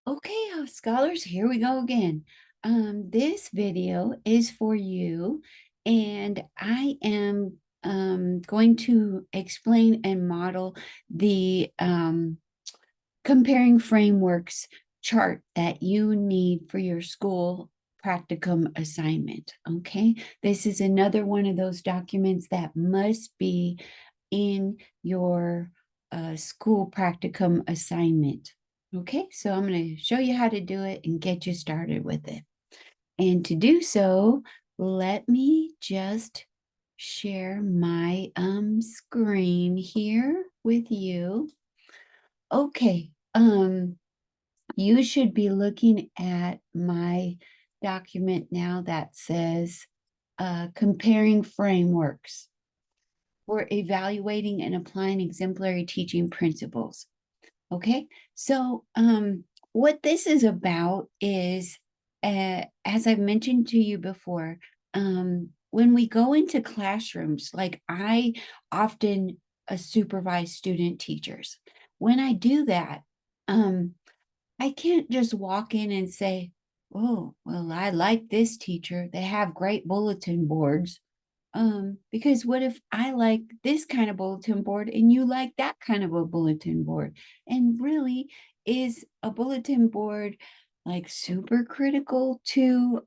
Okay, scholars, here we go again. This video is for you, and I am going to explain and model the comparing frameworks chart that you need for your school practicum assignment. Okay, this is another one of those documents that must be in your school practicum assignment. Okay, so I'm going to show you how to do it and get you started with it. And to do so, let me just share my screen here with you. Okay, you should be looking at my document now that says comparing frameworks for evaluating and applying exemplary teaching principles. Okay, so what this is about is, as I've mentioned to you before, when we go into classrooms, like I often supervise student teachers. When I do that, um, I can't just walk in and say, "Oh, well, I like this teacher. They have great bulletin boards." Because what if I like this kind of bulletin board and you like that kind of a bulletin board? And really, is a bulletin board like super critical to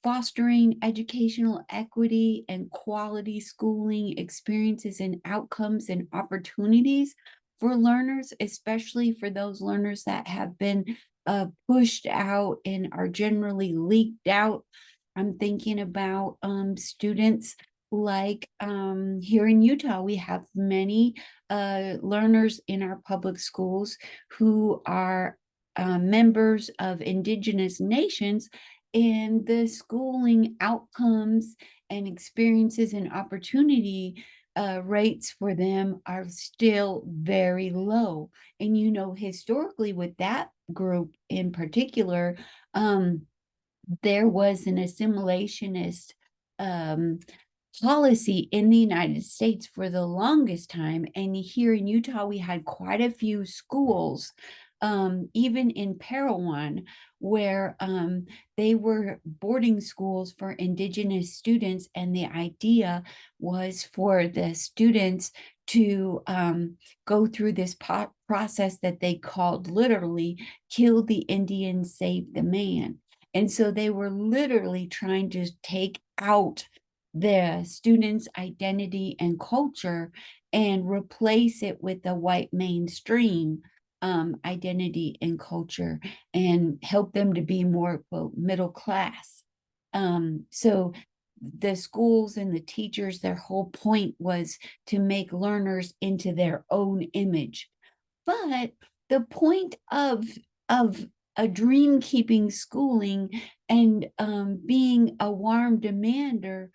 fostering educational equity and quality schooling experiences and outcomes and opportunities for learners, especially for those learners that have been pushed out and are generally leaked out? I'm thinking about students like here in Utah, we have many learners in our public schools who are members of indigenous nations, and the schooling outcomes and experiences and opportunity rates for them are still very low. And historically, with that group in particular, there was an assimilationist um, policy in the United States for the longest time. And here in Utah, we had quite a few schools, even in Parowan, where they were boarding schools for Indigenous students. And the idea was for the students to go through this process that they called literally kill the Indian, save the man. And so they were literally trying to take out the students' identity and culture and replace it with the white mainstream identity and culture and help them to be more, quote, middle class. So the schools and the teachers, their whole point was to make learners into their own image. But the point of a dream keeping schooling and being a warm demander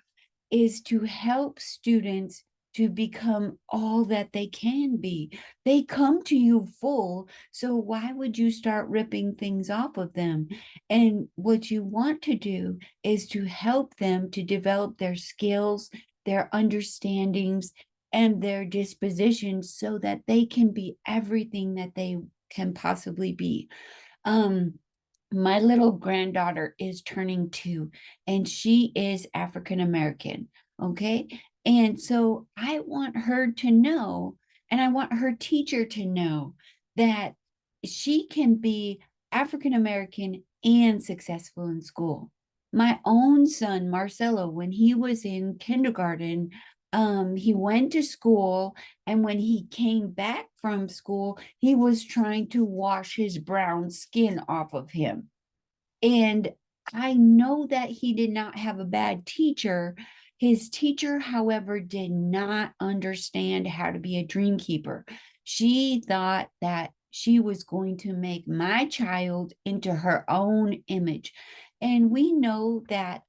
is to help students to become all that they can be. They come to you full, so why would you start ripping things off of them? And what you want to do is to help them to develop their skills, their understandings, and their dispositions so that they can be everything that they can possibly be. Um, my little granddaughter is turning 2, and she is African American. Okay. And so I want her to know, and I want her teacher to know that she can be African American and successful in school. My own son, Marcelo, when he was in kindergarten, he went to school, and when he came back from school, he was trying to wash his brown skin off of him. And I know that he did not have a bad teacher. His teacher, however, did not understand how to be a dream keeper. She thought that she was going to make my child into her own image. And we know that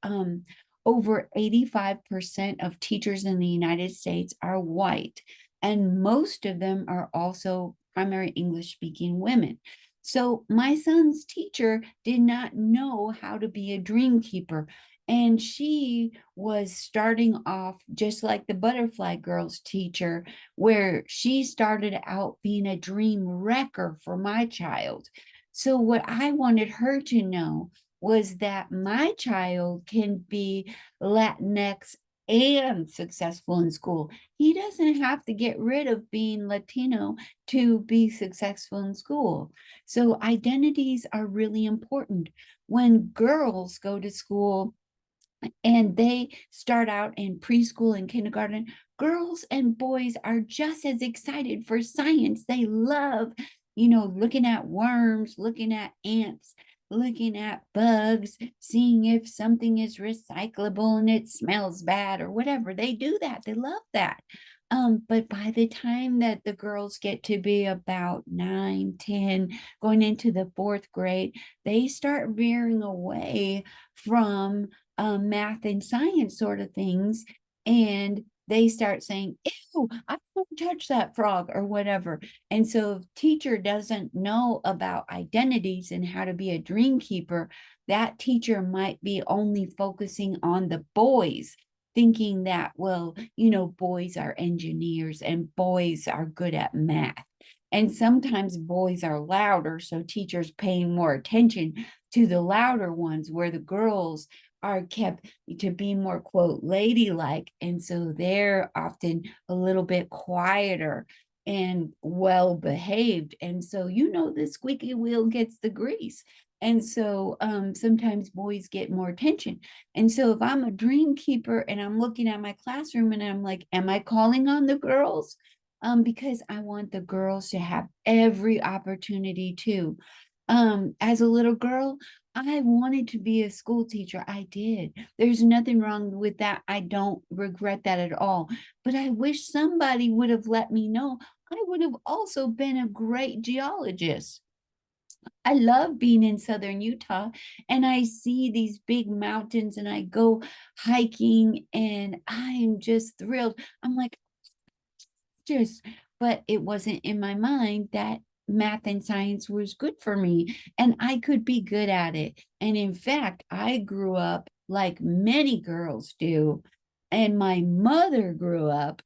over 85% of teachers in the United States are white, and most of them are also primary English speaking women. So my son's teacher did not know how to be a dream keeper. And she was starting off just like the Butterfly Girls teacher, where she started out being a dream wrecker for my child. So what I wanted her to know was that my child can be Latinx and successful in school. He doesn't have to get rid of being Latino to be successful in school. So identities are really important. When girls go to school and they start out in preschool and kindergarten, girls and boys are just as excited for science. They love, looking at worms, looking at ants, looking at bugs, seeing if something is recyclable and it smells bad or whatever. They do that. They love that. But by the time that the girls get to be about 9, 10, going into the fourth grade, they start veering away from math and science sort of things. And they start saying, ew, I don't touch that frog or whatever. And so if teacher doesn't know about identities and how to be a dream keeper, that teacher might be only focusing on the boys, thinking that, well, boys are engineers and boys are good at math. And sometimes boys are louder, so teachers paying more attention to the louder ones, where the girls are kept to be more, quote, ladylike. And so they're often a little bit quieter and well behaved. And so, the squeaky wheel gets the grease. And so sometimes boys get more attention. And so if I'm a dream keeper and I'm looking at my classroom and I'm like, am I calling on the girls? Because I want the girls to have every opportunity to. As a little girl, I wanted to be a school teacher. I did. There's nothing wrong with that. I don't regret that at all. But I wish somebody would have let me know. I would have also been a great geologist. I love being in southern Utah and I see these big mountains and I go hiking and I am just thrilled. I'm like, just, but it wasn't in my mind that math and science was good for me and I could be good at it. And in fact, I grew up like many girls do, and my mother grew up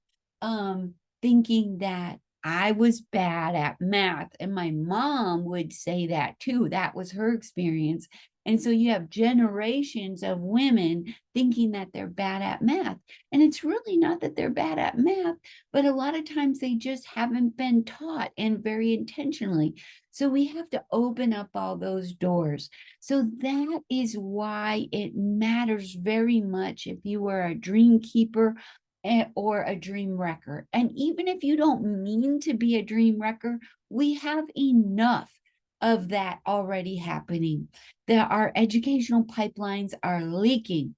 thinking that I was bad at math, and my mom would say that too. That was her experience. And so you have generations of women thinking that they're bad at math. And it's really not that they're bad at math, but a lot of times they just haven't been taught, and very intentionally. So we have to open up all those doors. So that is why it matters very much if you are a dream keeper or a dream wrecker. And even if you don't mean to be a dream wrecker, we have enough of that already happening. That our educational pipelines are leaking,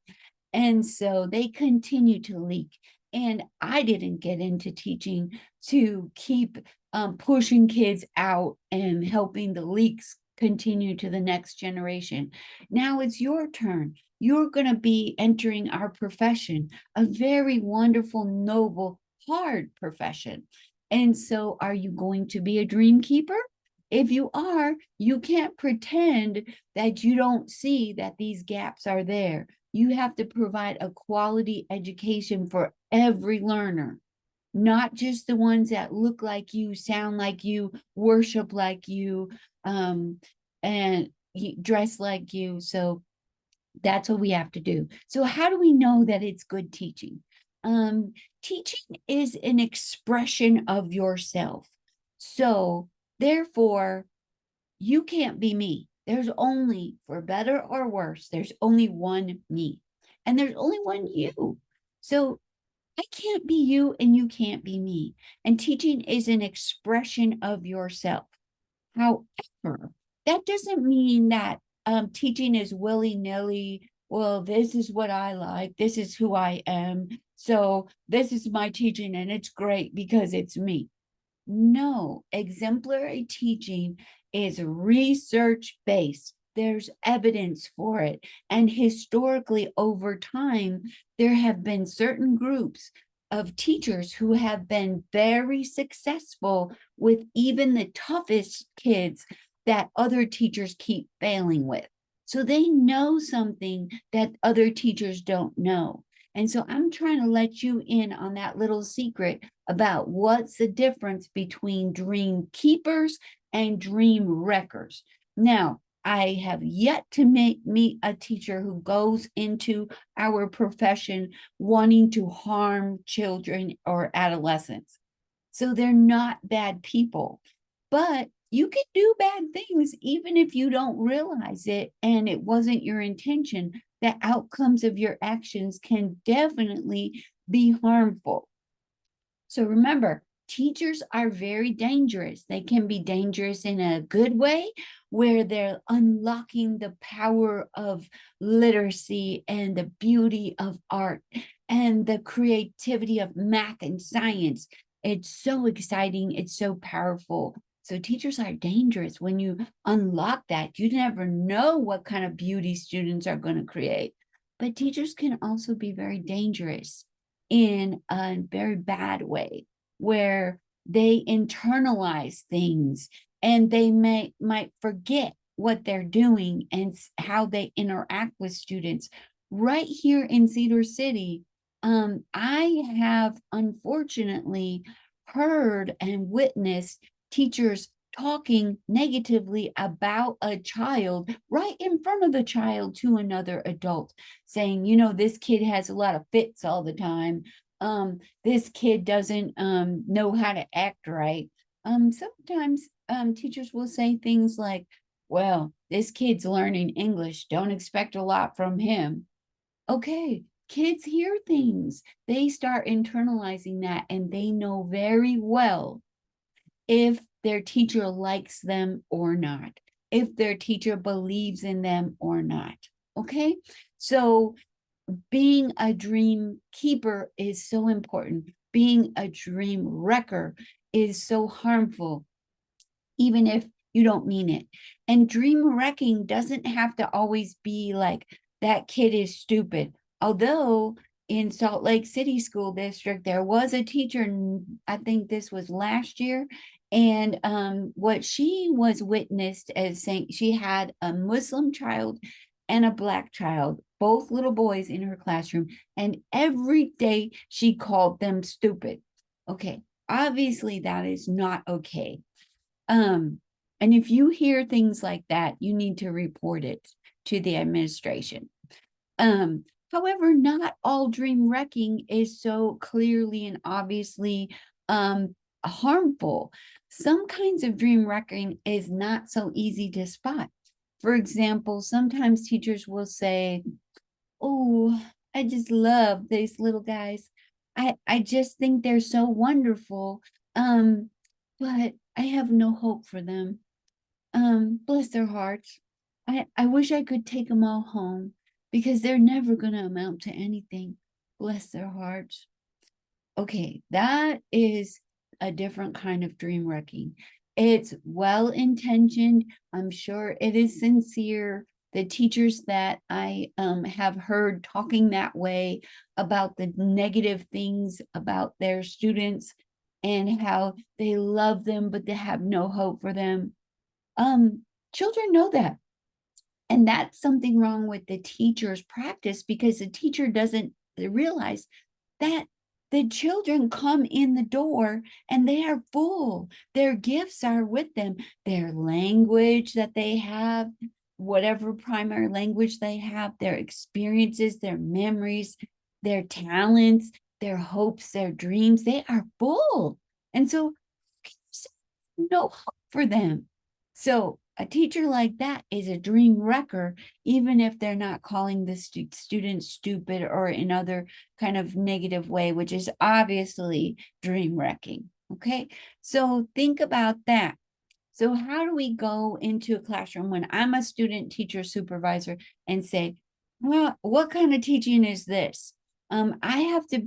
and so they continue to leak. And I didn't get into teaching to keep pushing kids out and helping the leaks continue to the next generation. Now it's your turn. You're going to be entering our profession, a very wonderful, noble, hard profession. And so, are you going to be a dream keeper? If you are, you can't pretend that you don't see that these gaps are there. You have to provide a quality education for every learner, not just the ones that look like you, sound like you, worship like you, and dress like you. So that's what we have to do. So how do we know that it's good teaching? Teaching is an expression of yourself. So therefore, you can't be me. There's only, for better or worse, there's only one me. And there's only one you. So I can't be you and you can't be me. And teaching is an expression of yourself. However, that doesn't mean that teaching is willy-nilly. Well, this is what I like. This is who I am. So this is my teaching and it's great because it's me. No, exemplary teaching is research based. There's evidence for it. And historically, over time, there have been certain groups of teachers who have been very successful with even the toughest kids that other teachers keep failing with. So they know something that other teachers don't know. And so I'm trying to let you in on that little secret about what's the difference between dream keepers and dream wreckers. Now, I have yet to meet a teacher who goes into our profession wanting to harm children or adolescents. So they're not bad people, but you can do bad things even if you don't realize it and it wasn't your intention. The outcomes of your actions can definitely be harmful. So remember, teachers are very dangerous. They can be dangerous in a good way, where they're unlocking the power of literacy and the beauty of art and the creativity of math and science. It's so exciting. It's so powerful. So teachers are dangerous when you unlock that. You never know what kind of beauty students are going to create. But teachers can also be very dangerous in a very bad way, where they internalize things and they might forget what they're doing and how they interact with students. Right here in Cedar City, I have unfortunately heard and witnessed teachers talking negatively about a child right in front of the child to another adult, saying, you know, this kid has a lot of fits all the time. This kid doesn't know how to act right. Sometimes teachers will say things like, well, this kid's learning English. Don't expect a lot from him. Okay, kids hear things. They start internalizing that, and they know very well if their teacher likes them or not, if their teacher believes in them or not. Okay, so being a dream keeper is so important. Being a dream wrecker is so harmful, even if you don't mean it. And dream wrecking doesn't have to always be like that kid is stupid. Although in Salt Lake City School District, there was a teacher, I think this was last year, and what she was witnessed as saying, she had a Muslim child and a Black child, both little boys in her classroom, and every day she called them stupid. Okay, obviously that is not okay. Um, and if you hear things like that, you need to report it to the administration. However, not all dream wrecking is so clearly and obviously harmful. Some kinds of dream wrecking is not so easy to spot. For example, sometimes teachers will say, oh, I just love these little guys. I just think they're so wonderful. But I have no hope for them. Bless their hearts. I wish I could take them all home because they're never gonna amount to anything. Bless their hearts. Okay, that is a different kind of dream wrecking. It's well intentioned. I'm sure it is sincere. The teachers that I have heard talking that way about the negative things about their students and how they love them, but they have no hope for them. Um, Children know that. And that's something wrong with the teacher's practice, because the teacher doesn't realize that the children come in the door and they are full. Their gifts are with them, their language that they have, whatever primary language they have, their experiences, their memories, their talents, their hopes, their dreams, they are full. And so, no hope for them. So a teacher like that is a dream wrecker, even if they're not calling the student stupid or in other kind of negative way, which is obviously dream wrecking. Okay, so think about that. So how do we go into a classroom when I'm a student teacher supervisor and say, well, what kind of teaching is this? I have to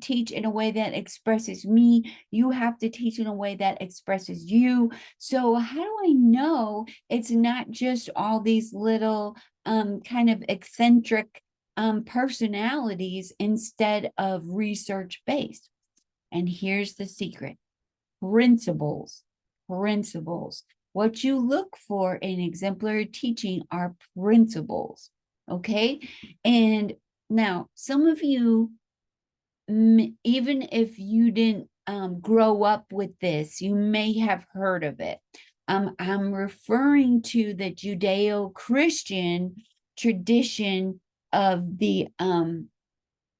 teach in a way that expresses me. You have to teach in a way that expresses you. So how do I know it's not just all these little kind of eccentric personalities instead of research based? And here's the secret: principles. Principles. What you look for in exemplary teaching are principles. Okay. And now, some of you, even if you didn't grow up with this, you may have heard of it. I'm referring to the Judeo-Christian tradition of the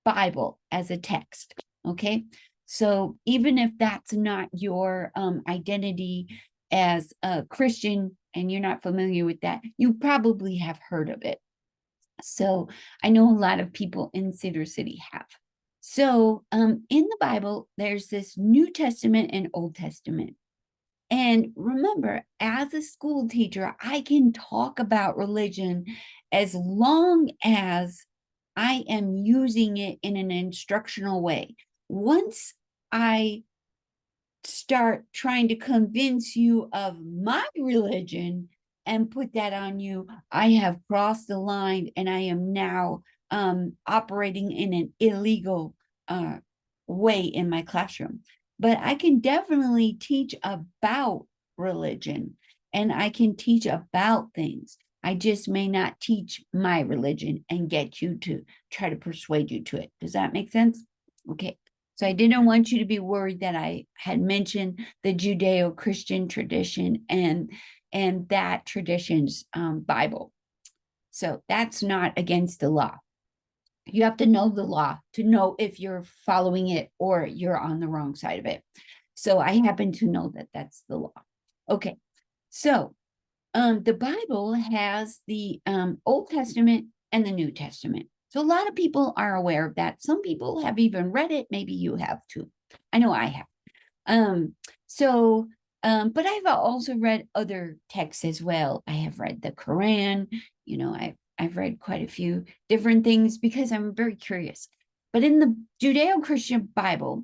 Bible as a text. Okay. So even if that's not your identity as a Christian and you're not familiar with that, you probably have heard of it. So I know a lot of people in Cedar City have. So in the Bible, there's this New Testament and Old Testament. And remember, as a school teacher, I can talk about religion as long as I am using it in an instructional way. Once I start trying to convince you of my religion and put that on you, I have crossed the line and I am now operating in an illegal way in my classroom. But I can definitely teach about religion and I can teach about things. I just may not teach my religion and get you to try to persuade you to it. Does that make sense? Okay. So I didn't want you to be worried that I had mentioned the Judeo-Christian tradition and that tradition's Bible. So that's not against the law. You have to know the law to know if you're following it or you're on the wrong side of it. So I happen to know that that's the law. Okay, so the Bible has the Old Testament and the New Testament. So a lot of people are aware of that. Some people have even read it. Maybe you have too. I know I have. Um, so, but I've also read other texts as well. I have read the Quran. You know, I've read quite a few different things because I'm very curious. But in the Judeo-Christian Bible,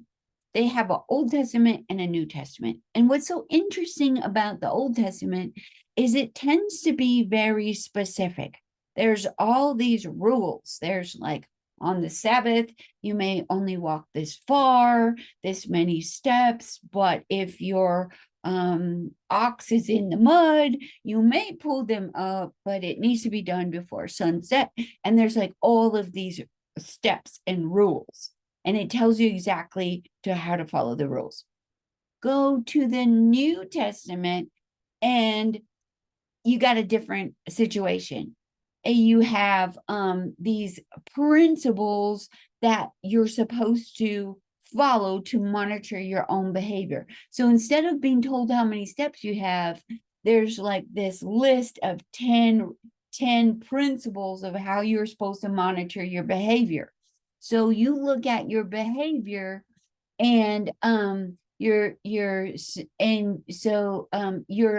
they have an Old Testament and a New Testament. And what's so interesting about the Old Testament is it tends to be very specific. There's all these rules. There's like on the Sabbath, you may only walk this far, this many steps, but if your ox is in the mud, you may pull them up, but it needs to be done before sunset. And there's like all of these steps and rules, and it tells you exactly to how to follow the rules. Go to the New Testament and you got a different situation. And you have these principles that you're supposed to follow to monitor your own behavior. So instead of being told how many steps you have, there's like this list of 10 principles of how you're supposed to monitor your behavior. So you look at your behavior and you're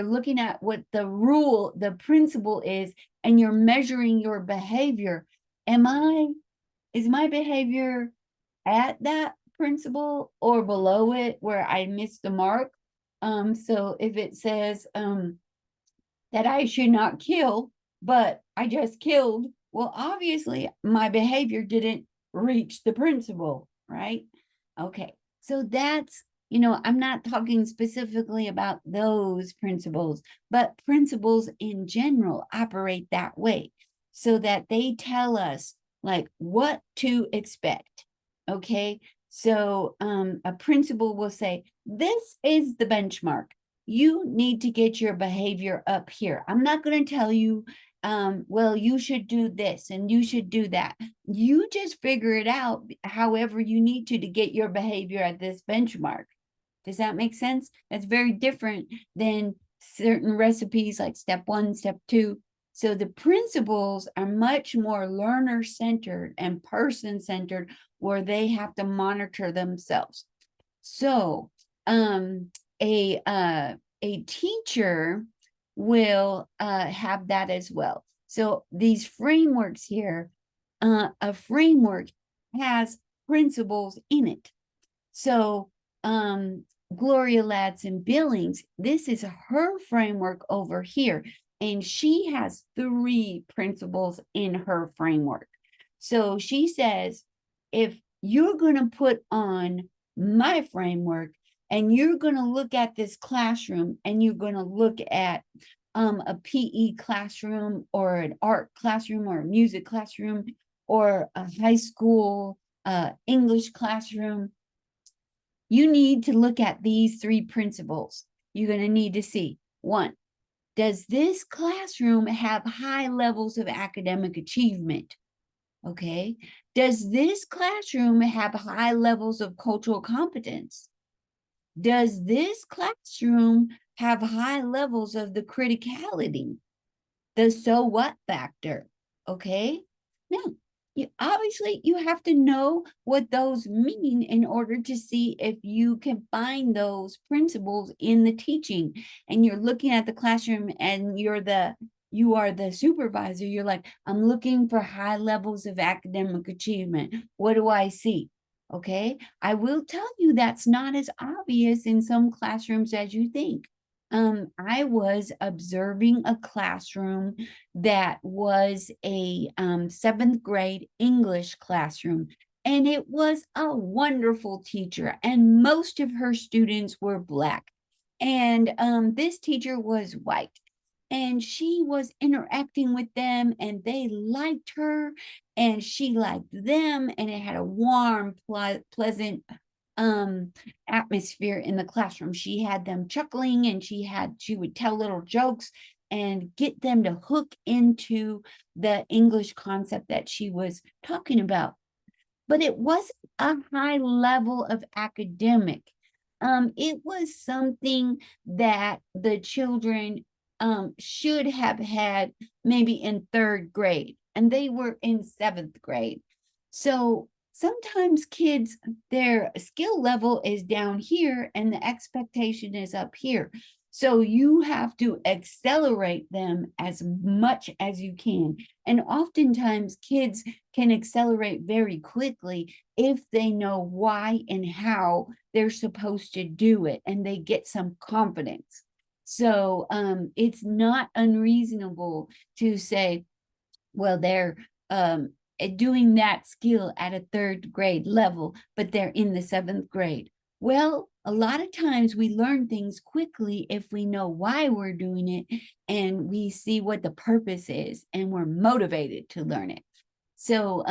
looking at what the principle is, and you're measuring your behavior. Is my behavior at that principle or below it where I missed the mark? So if it says that I should not kill, but I just killed, well, obviously my behavior didn't reach the principle, right? Okay, so that's, I'm not talking specifically about those principles, but principles in general operate that way so that they tell us like what to expect. Okay, so a principle will say, this is the benchmark. You need to get your behavior up here. I'm not going to tell you, well, you should do this and you should do that. You just figure it out however you need to get your behavior at this benchmark. Does that make sense? That's very different than certain recipes like step 1, step 2. So the principles are much more learner-centered and person-centered, where they have to monitor themselves. So a teacher will have that as well. So these frameworks here, a framework has principles in it. So Gloria Ladson Billings, this is her framework over here, and she has 3 principles in her framework. So she says, if you're going to put on my framework and you're going to look at this classroom and you're going to look at a PE classroom or an art classroom or a music classroom or a high school English classroom, you need to look at these 3 principles. You're going to need to see, One, does this classroom have high levels of academic achievement? Okay. Does this classroom have high levels of cultural competence? Does this classroom have high levels of the criticality, the so what factor? Okay. Now, you have to know what those mean in order to see if you can find those principles in the teaching. And you're looking at the classroom and you are the supervisor. You're like, I'm looking for high levels of academic achievement. What do I see? Okay. I will tell you that's not as obvious in some classrooms as you think. I was observing a classroom that was a seventh grade English classroom. And it was a wonderful teacher, and most of her students were Black. And this teacher was white. And she was interacting with them, and they liked her, and she liked them, and it had a warm, pleasant atmosphere in the classroom. She had them chuckling, and she would tell little jokes and get them to hook into the English concept that she was talking about. But it wasn't a high level of academic. It was something that the children should have had maybe in third grade, and they were in seventh grade. So sometimes kids, their skill level is down here and the expectation is up here. So you have to accelerate them as much as you can. And oftentimes kids can accelerate very quickly if they know why and how they're supposed to do it, and they get some confidence. So it's not unreasonable to say, well, they're doing that skill at a third grade level, but they're in the seventh grade. Well, a lot of times we learn things quickly if we know why we're doing it and we see what the purpose is and we're motivated to learn it. So,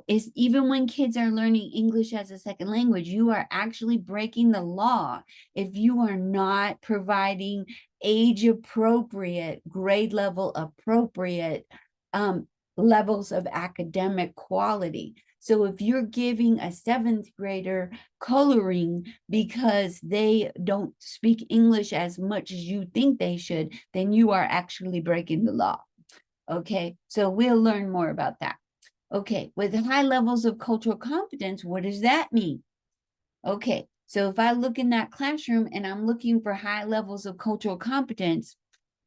it's even when kids are learning English as a second language, you are actually breaking the law if you are not providing age appropriate, grade level appropriate levels of academic quality. So if you're giving a seventh grader coloring because they don't speak English as much as you think they should, then you are actually breaking the law. Okay, so we'll learn more about that. Okay, with high levels of cultural competence, what does that mean? Okay, so if I look in that classroom and I'm looking for high levels of cultural competence,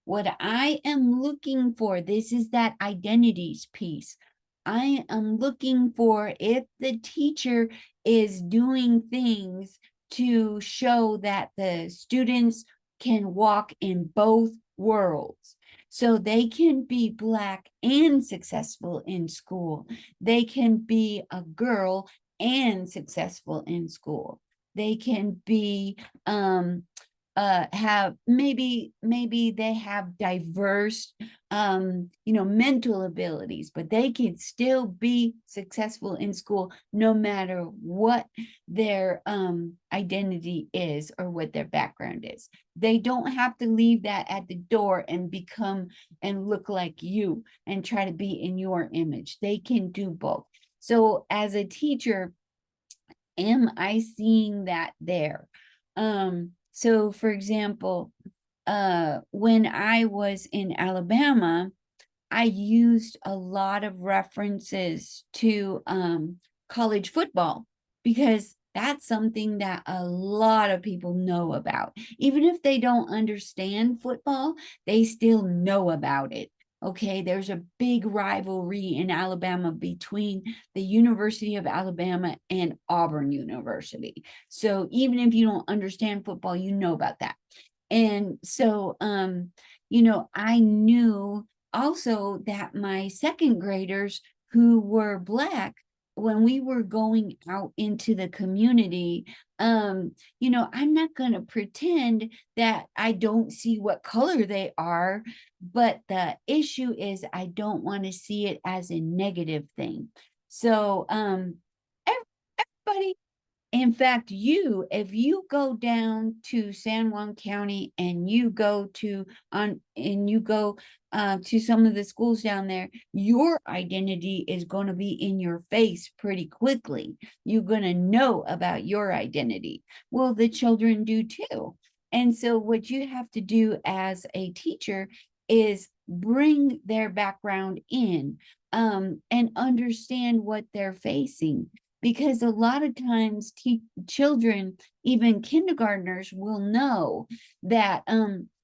what I am looking for, this is that identities piece. I am looking for if the teacher is doing things to show that the students can walk in both worlds. So they can be Black and successful in school. They can be a girl and successful in school. They can be have maybe they have diverse mental abilities, but they can still be successful in school no matter what their identity is or what their background is. They don't have to leave that at the door and become and look like you and try to be in your image. They can do both. So as a teacher, am I seeing that there? So for example, when I was in Alabama, I used a lot of references to college football because that's something that a lot of people know about. Even if they don't understand football, they still know about it. Okay, there's a big rivalry in Alabama between the University of Alabama and Auburn University. So even if you don't understand football, you know about that. And so, I knew also that my second graders who were Black, when we were going out into the community, I'm not going to pretend that I don't see what color they are, but the issue is I don't want to see it as a negative thing. So, everybody In fact, if you go down to San Juan County and you go to to some of the schools down there, your identity is going to be in your face pretty quickly. You're going to know about your identity. Well, the children do too. And so what you have to do as a teacher is bring their background in, and understand what they're facing, because a lot of times children, even kindergartners, will know that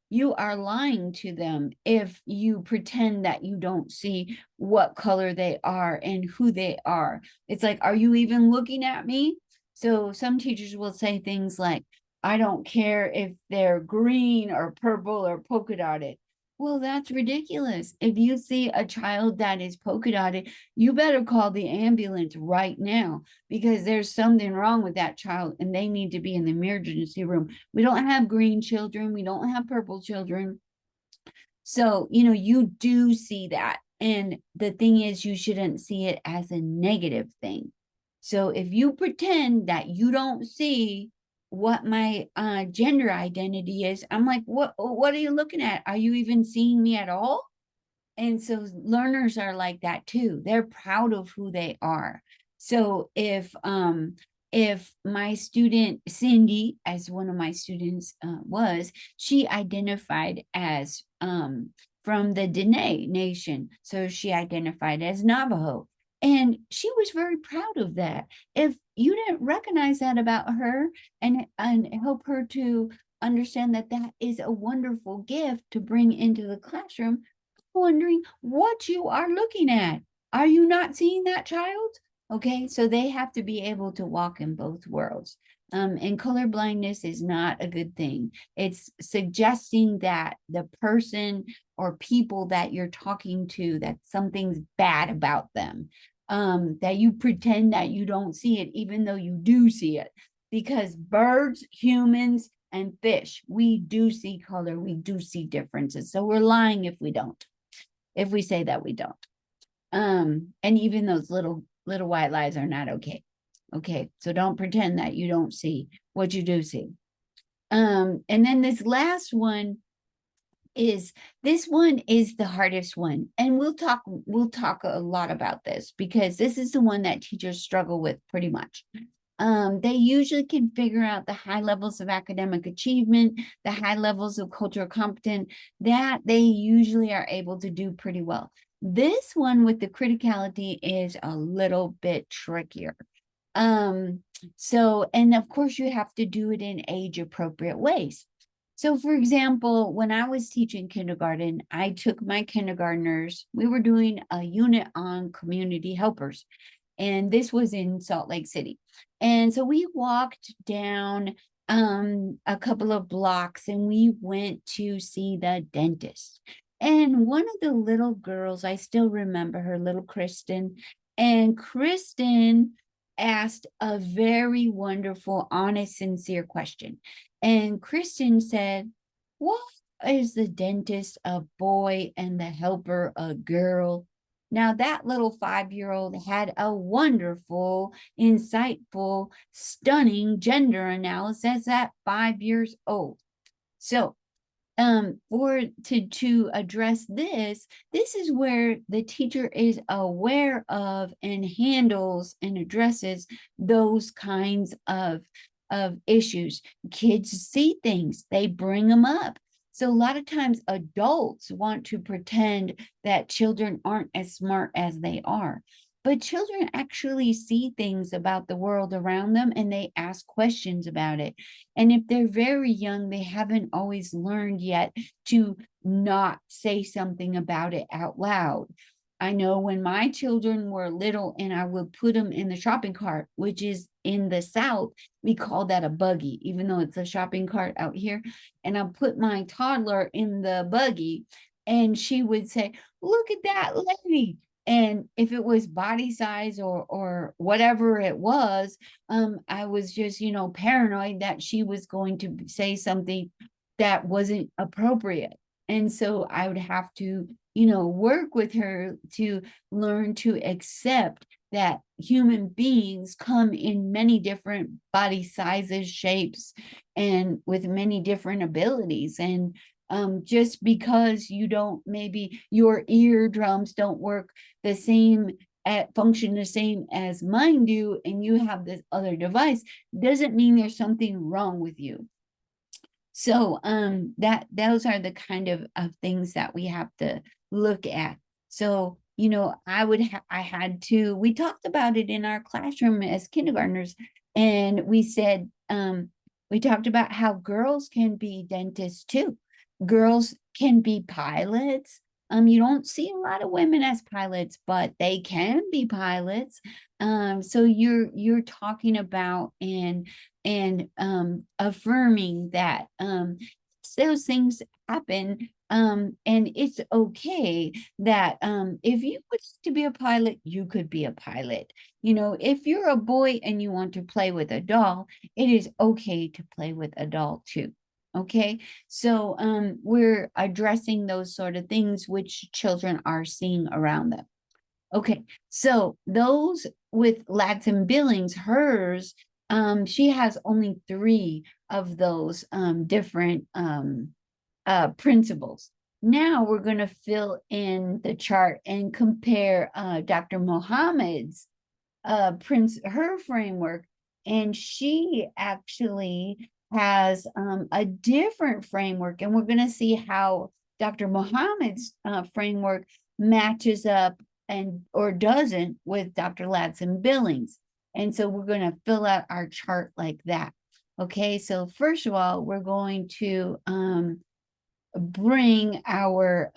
you are lying to them if you pretend that you don't see what color they are and who they are. It's like, are you even looking at me? So some teachers will say things like, I don't care if they're green or purple or polka dotted. Well, that's ridiculous. If you see a child that is polka dotted, you better call the ambulance right now, because there's something wrong with that child and they need to be in the emergency room. We don't have green children. We don't have purple children. So, you do see that. And the thing is, you shouldn't see it as a negative thing. So if you pretend that you don't see what my gender identity is, I'm like, what are you looking at? Are you even seeing me at all? And so learners are like that too. They're proud of who they are. So if my student Cindy, as one of my students she identified as from the Dene Nation. So she identified as Navajo. And she was very proud of that. If you didn't recognize that about her and help her to understand that that is a wonderful gift to bring into the classroom, wondering what you are looking at. Are you not seeing that child? Okay, so they have to be able to walk in both worlds. And color blindness is not a good thing. It's suggesting that the person or people that you're talking to, that something's bad about them, that you pretend that you don't see it, even though you do see it. Because birds, humans, and fish, we do see color, we do see differences. So we're lying if we don't, if we say that we don't. And even those little white lies are not okay. Okay, so don't pretend that you don't see what you do see. And then this last one is the hardest one. And we'll talk a lot about this, because this is the one that teachers struggle with pretty much. They usually can figure out the high levels of academic achievement, the high levels of cultural competence, that they usually are able to do pretty well. This one with the criticality is a little bit trickier. So, and of course you have to do it in age appropriate ways. So for example, when I was teaching kindergarten, I took my kindergartners, we were doing a unit on community helpers. And this was in Salt Lake City. And so we walked down a couple of blocks and we went to see the dentist. And one of the little girls, I still remember her, little Kristen, and Kristen asked a very wonderful, honest, sincere question. And Kristen said, what is the dentist a boy and the helper a girl? Now, that little 5-year-old had a wonderful, insightful, stunning gender analysis at 5 years old. So, to address this is where the teacher is aware of and handles and addresses those kinds of issues. Kids see things, they bring them up. So a lot of times adults want to pretend that children aren't as smart as they are. But children actually see things about the world around them and they ask questions about it. And if they're very young, they haven't always learned yet to not say something about it out loud. I know when my children were little and I would put them in the shopping cart, which is in the South, we call that a buggy, even though it's a shopping cart out here. And I put my toddler in the buggy and she would say, look at that lady. And if it was body size or whatever it was, I was just, paranoid that she was going to say something that wasn't appropriate. And so I would have to, work with her to learn to accept that human beings come in many different body sizes, shapes, and with many different abilities. And just because you don't, maybe your eardrums don't work the same, at function the same as mine do, and you have this other device, doesn't mean there's something wrong with you. So that those are the kind of things that we have to look at. So, you know, I had to, we talked about it in our classroom as kindergartners, and we said, we talked about how girls can be dentists too. Girls can be pilots. You don't see a lot of women as pilots, but they can be pilots. So you're talking about and affirming that those things happen, and it's okay that if you want to be a pilot, you could be a pilot. You know, if you're a boy and you want to play with a doll, it is okay to play with a doll too. Okay, so we're addressing those sort of things which children are seeing around them. Okay, so those with Ladson Billings, hers, she has only 3 of those different principles. Now we're going to fill in the chart and compare Dr. Mohammed's her framework, and she actually has a different framework, and we're going to see how Dr. Mohammed's framework matches up and or doesn't with Dr. Ladson Billings. And so we're going to fill out our chart like that. Okay, so first of all, we're going to bring our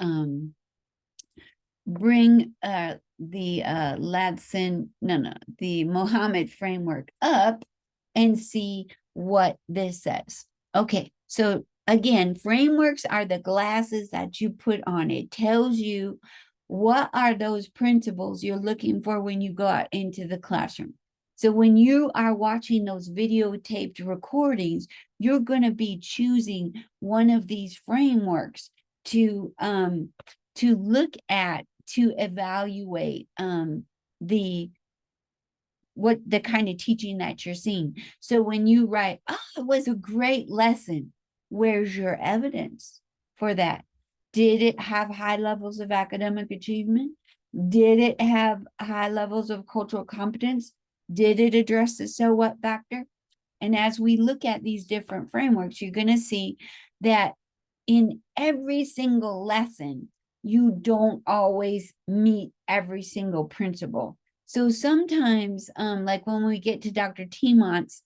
the Ladson, the Mohammed framework up and see what this says. Okay, so again, frameworks are the glasses that you put on. It tells you what are those principles you're looking for when you go out into the classroom. So when you are watching those videotaped recordings, you're going to be choosing one of these frameworks to look at, to evaluate the kind of teaching that you're seeing. So when you write, oh, it was a great lesson, where's your evidence for that? Did it have high levels of academic achievement? Did it have high levels of cultural competence? Did it address the so what factor? And as we look at these different frameworks, you're going to see that in every single lesson, you don't always meet every single principle. So sometimes, like when we get to Dr. Timont's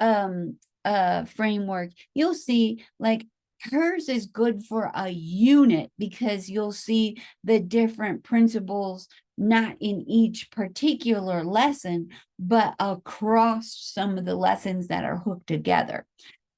framework, you'll see like hers is good for a unit because you'll see the different principles not in each particular lesson, but across some of the lessons that are hooked together.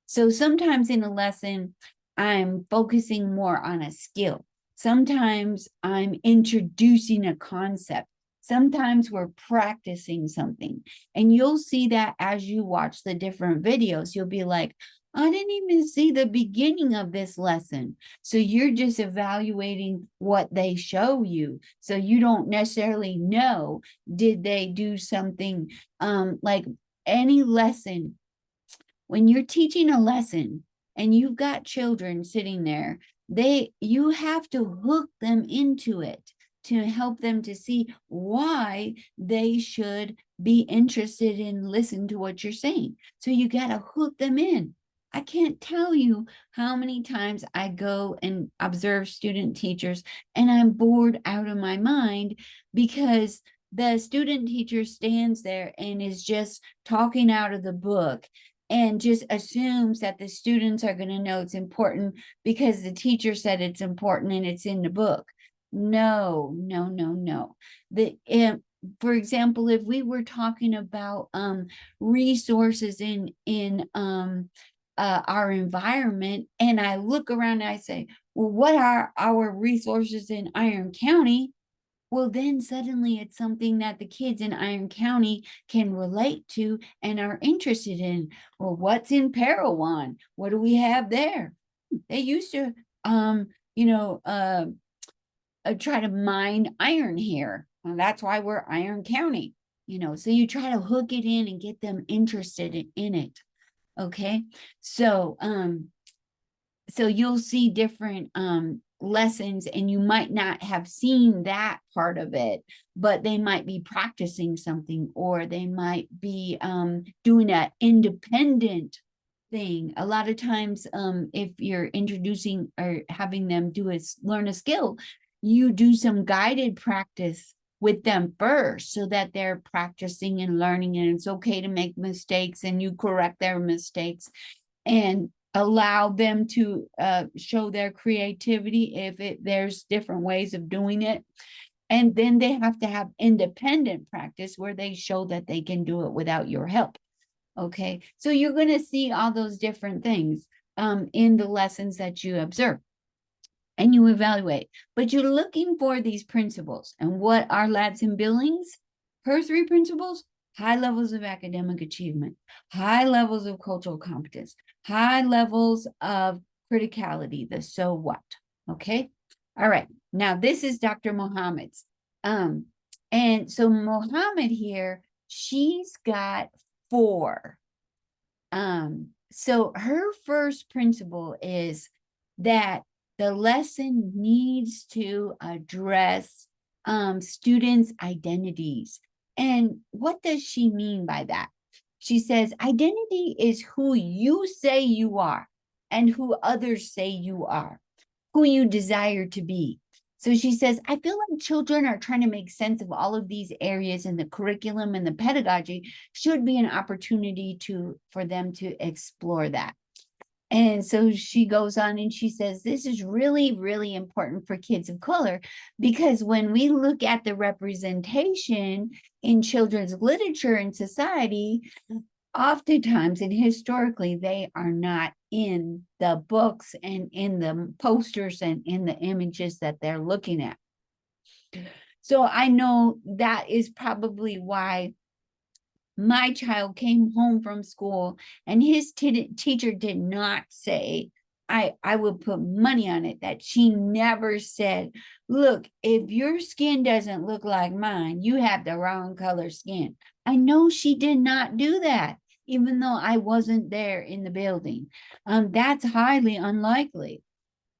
So sometimes in a lesson, I'm focusing more on a skill. Sometimes I'm introducing a concept. Sometimes we're practicing something. And you'll see that as you watch the different videos, you'll be like, I didn't even see the beginning of this lesson. So you're just evaluating what they show you. So you don't necessarily know, did they do something like any lesson. When you're teaching a lesson and you've got children sitting there, you have to hook them into it to help them to see why they should be interested in listening to what you're saying. So you got to hook them in. I can't tell you how many times I go and observe student teachers and I'm bored out of my mind because the student teacher stands there and is just talking out of the book and just assumes that the students are going to know it's important because the teacher said it's important and it's in the book. No, no, no, no. For example, if we were talking about resources in our environment, and I look around and I say, well, what are our resources in Iron County? Well, then suddenly it's something that the kids in Iron County can relate to and are interested in. Well, what's in Parowan? What do we have there? They used to, you know, try to mine iron here. And that's why we're Iron County. so you try to hook it in and get them interested in it. Okay. So you'll see different lessons, and you might not have seen that part of it, but they might be practicing something, or they might be doing an independent thing. A lot of times, if you're introducing or having them learn a skill, you do some guided practice with them first, so that they're practicing and learning, and it's okay to make mistakes, and you correct their mistakes and allow them to show their creativity if there's different ways of doing it. And then they have to have independent practice where they show that they can do it without your help. Okay, so you're going to see all those different things in the lessons that you observe and you evaluate. But you're looking for these principles. And what are Ladson Billings? Her three principles: high levels of academic achievement, high levels of cultural competence, high levels of criticality, the so what. Okay. All right. Now, this is Dr. Mohammed's. And so Mohammed here, she's got 4. So her first principle is that the lesson needs to address students' identities. And what does she mean by that? She says, identity is who you say you are and who others say you are, who you desire to be. So she says, I feel like children are trying to make sense of all of these areas, and the curriculum and the pedagogy should be an opportunity for them to explore that. And so she goes on and she says, this is really, really important for kids of color, because when we look at the representation in children's literature and society, oftentimes and historically, they are not in the books and in the posters and in the images that they're looking at. So I know that is probably why my child came home from school and his teacher did not say, I would put money on it that she never said, look, if your skin doesn't look like mine, you have the wrong color skin. I know she did not do that, even though I wasn't there in the building. That's highly unlikely.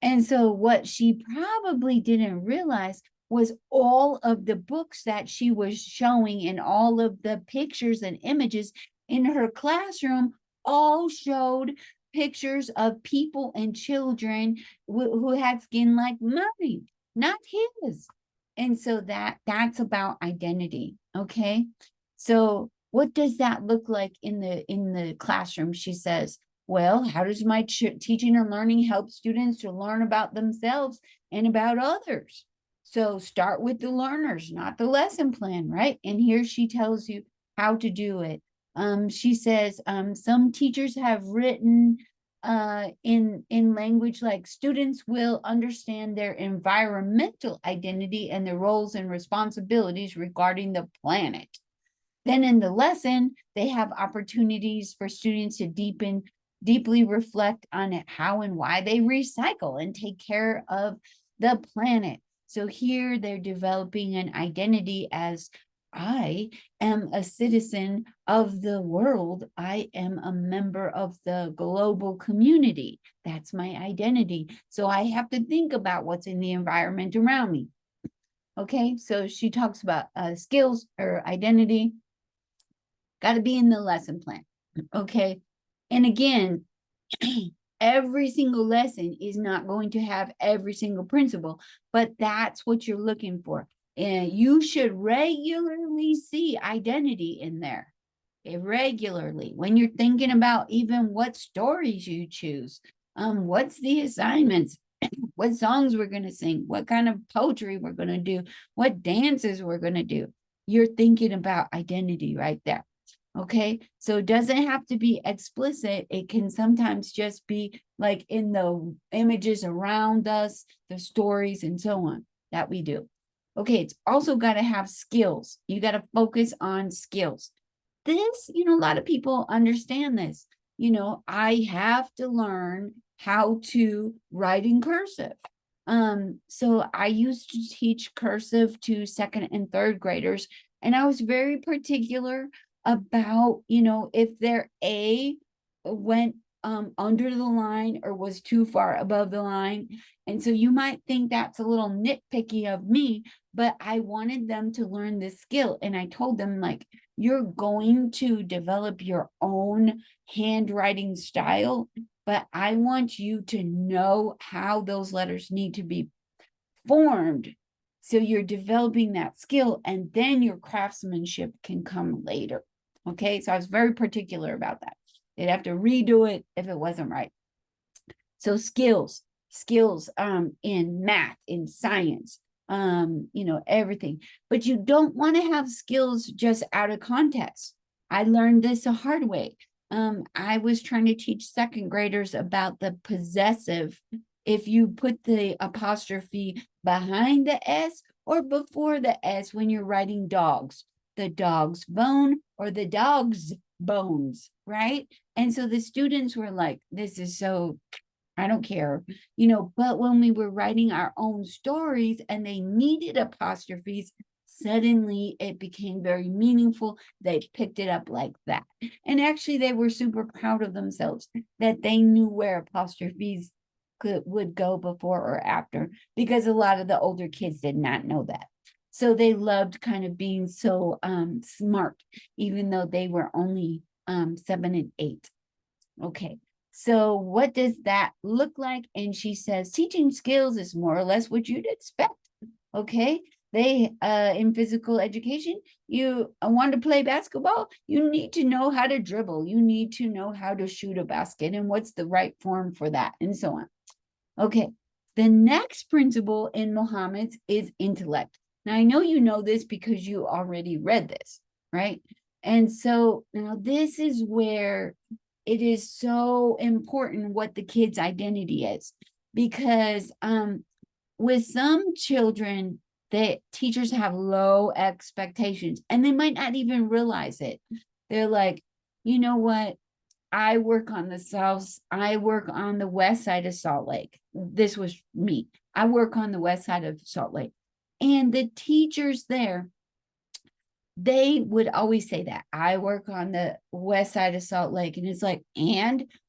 And so what she probably didn't realize was all of the books that she was showing and all of the pictures and images in her classroom all showed pictures of people and children who had skin like mine, not his. And so that's about identity. Okay. So what does that look like in the classroom? She says, well, how does my teaching and learning help students to learn about themselves and about others? So start with the learners, not the lesson plan, right? And here she tells you how to do it. She says some teachers have written in language like students will understand their environmental identity and their roles and responsibilities regarding the planet. Then in the lesson, they have opportunities for students to deeply reflect on how and why they recycle and take care of the planet. So here they're developing an identity as I am a citizen of the world. I am a member of the global community. That's my identity. So I have to think about what's in the environment around me. Okay, so she talks about skills or identity. Got to be in the lesson plan. Okay. And again, every single lesson is not going to have every single principle, but that's what you're looking for. And you should regularly see identity in there. Irregularly, when you're thinking about even what stories you choose, what's the assignments, what songs we're going to sing, what kind of poetry we're going to do, what dances we're going to do. You're thinking about identity right there. Okay, so it doesn't have to be explicit. It can sometimes just be like in the images around us, the stories and so on that we do. Okay, it's also got to have skills. You got to focus on skills. This, a lot of people understand this. I have to learn how to write in cursive. So I used to teach cursive to second and third graders And I was very particular about, if their A went under the line or was too far above the line. And so you might think that's a little nitpicky of me, but I wanted them to learn this skill. And I told them, like, you're going to develop your own handwriting style, but I want you to know how those letters need to be formed. So you're developing that skill, and then your craftsmanship can come later. Okay, so I was very particular about that. They'd have to redo it if it wasn't right. So skills in math, in science, everything. But you don't want to have skills just out of context. I learned this a hard way. I was trying to teach second graders about the possessive. If you put the apostrophe behind the S or before the S when you're writing dogs, the dog's bone or the dog's bones, right? And so the students were like, this is so, I don't care, but when we were writing our own stories and they needed apostrophes, suddenly it became very meaningful. They picked it up like that. And actually, they were super proud of themselves that they knew where apostrophes would go before or after, because a lot of the older kids did not know that. So they loved kind of being so smart, even though they were only 7 and 8. Okay. So what does that look like? And she says, teaching skills is more or less what you'd expect. Okay. They, in physical education, you want to play basketball, you need to know how to dribble. You need to know how to shoot a basket and what's the right form for that and so on. Okay. The next principle in Mohammed's is intellect. Now, I know you know this because you already read this, right? And so now this is where it is so important what the kid's identity is, because with some children, the teachers have low expectations and they might not even realize it. They're like, you know what? I work on the west side of Salt Lake. This was me. I work on the west side of Salt Lake. And the teachers there, they would always say that I work on the west side of Salt Lake. And it's like,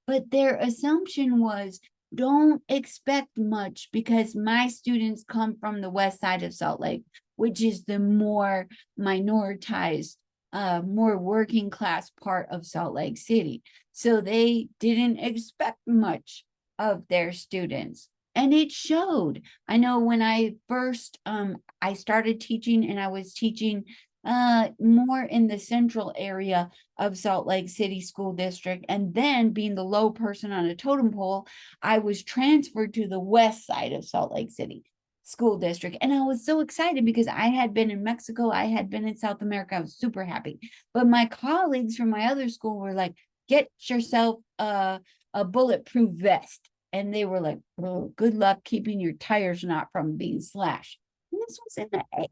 but their assumption was, don't expect much because my students come from the west side of Salt Lake, which is the more minoritized, more working class part of Salt Lake City. So they didn't expect much of their students. And it showed. I know when I first I started teaching, and I was teaching more in the central area of Salt Lake City School District. And then being the low person on a totem pole, I was transferred to the west side of Salt Lake City School District. And I was so excited because I had been in Mexico, I had been in South America. I was super happy. But my colleagues from my other school were like, get yourself a bulletproof vest. And they were like, oh, good luck keeping your tires not from being slashed. And this was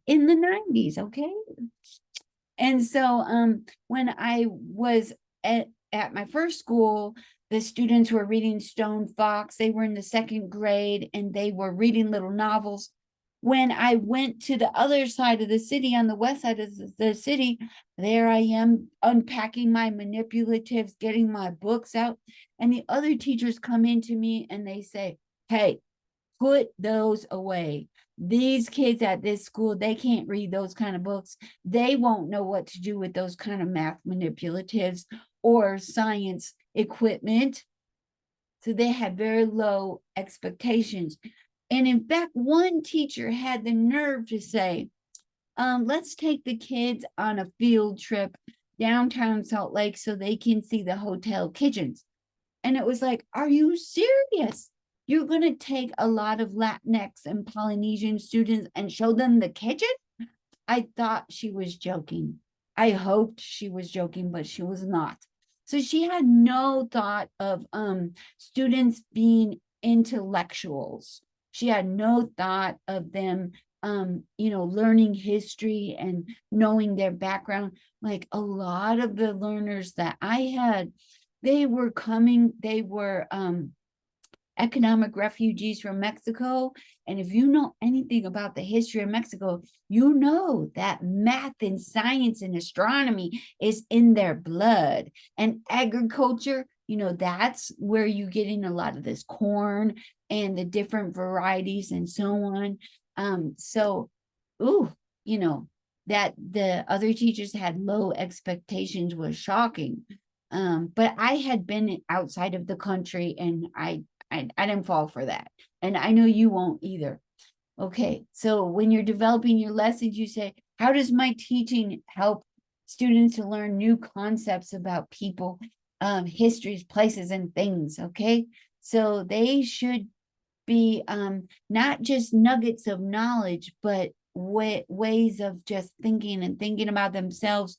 in the 90s, okay? And so when I was at my first school, the students were reading Stone Fox. They were in the second grade and they were reading little novels. When I went to the other side of the city, on the west side of the city, there I am unpacking my manipulatives, getting my books out. And the other teachers come into me and they say, hey, put those away. These kids at this school, they can't read those kind of books. They won't know what to do with those kind of math manipulatives or science equipment. So they had very low expectations. And in fact, one teacher had the nerve to say, let's take the kids on a field trip downtown Salt Lake so they can see the hotel kitchens. And it was like, are you serious? You're going to take a lot of Latinx and Polynesian students and show them the kitchen? I thought she was joking. I hoped she was joking, but she was not. So she had no thought of students being intellectuals. She had no thought of them learning history and knowing their background. Like a lot of the learners that I had, they were economic refugees from Mexico. And if you know anything about the history of Mexico, you know that math and science and astronomy is in their blood. And agriculture, that's where you're getting a lot of this corn and the different varieties and so on. So, ooh, that the other teachers had low expectations was shocking. But I had been outside of the country and I didn't fall for that. And I know you won't either. Okay, so when you're developing your lessons, you say, how does my teaching help students to learn new concepts about people, histories, places, and things? Okay, so they should be not just nuggets of knowledge, but ways of just thinking and thinking about themselves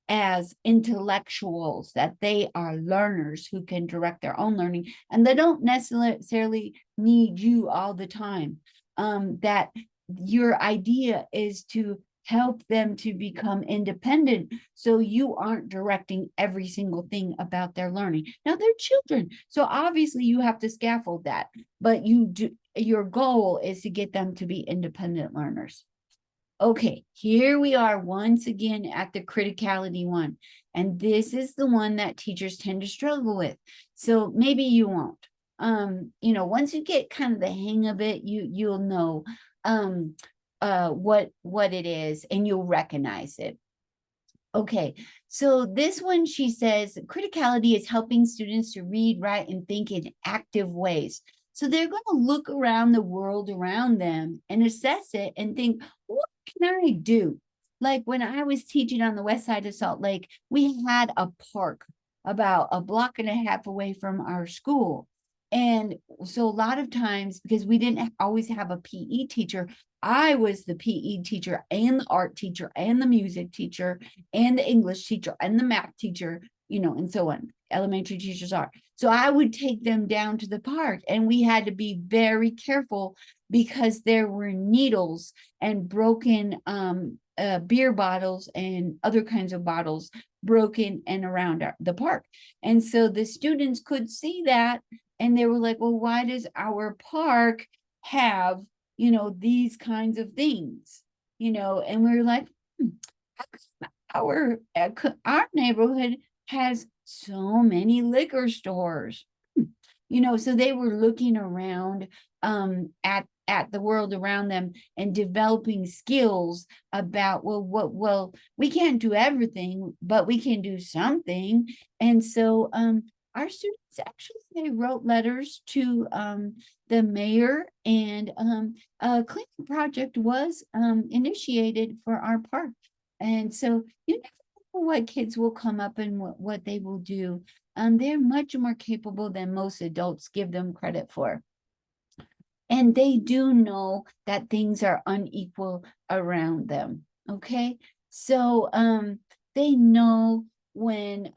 as intellectuals, that they are learners who can direct their own learning, and they don't necessarily need you all the time. That your idea is to help them to become independent, so you aren't directing every single thing about their learning. Now they're children, so obviously you have to scaffold that, but your goal is to get them to be independent learners. Okay, here we are once again at the criticality one. And this is the one that teachers tend to struggle with. So maybe you won't. Once you get kind of the hang of it, you'll know what it is, and you'll recognize it. Okay, so this one, she says, criticality is helping students to read, write, and think in active ways. So they're going to look around the world around them and assess it and think, what can I do? Like when I was teaching on the west side of Salt Lake, we had a park about a block and a half away from our school. And so a lot of times, because we didn't always have a PE teacher, I was the PE teacher and the art teacher and the music teacher and the English teacher and the math teacher, and so on. Elementary teachers are. So I would take them down to the park, and we had to be very careful because there were needles and broken beer bottles and other kinds of bottles broken and around the park. And so the students could see that, and they were like, well, why does our park have, these kinds of things, and we were like, our neighborhood has so many liquor stores. So they were looking around at the world around them and developing skills about, well, we can't do everything, but we can do something. And so our students actually, they wrote letters to the mayor, and a cleaning project was initiated for our park. And so you never know what kids will come up and what they will do. They're much more capable than most adults give them credit for. And they do know that things are unequal around them. Okay. So they know when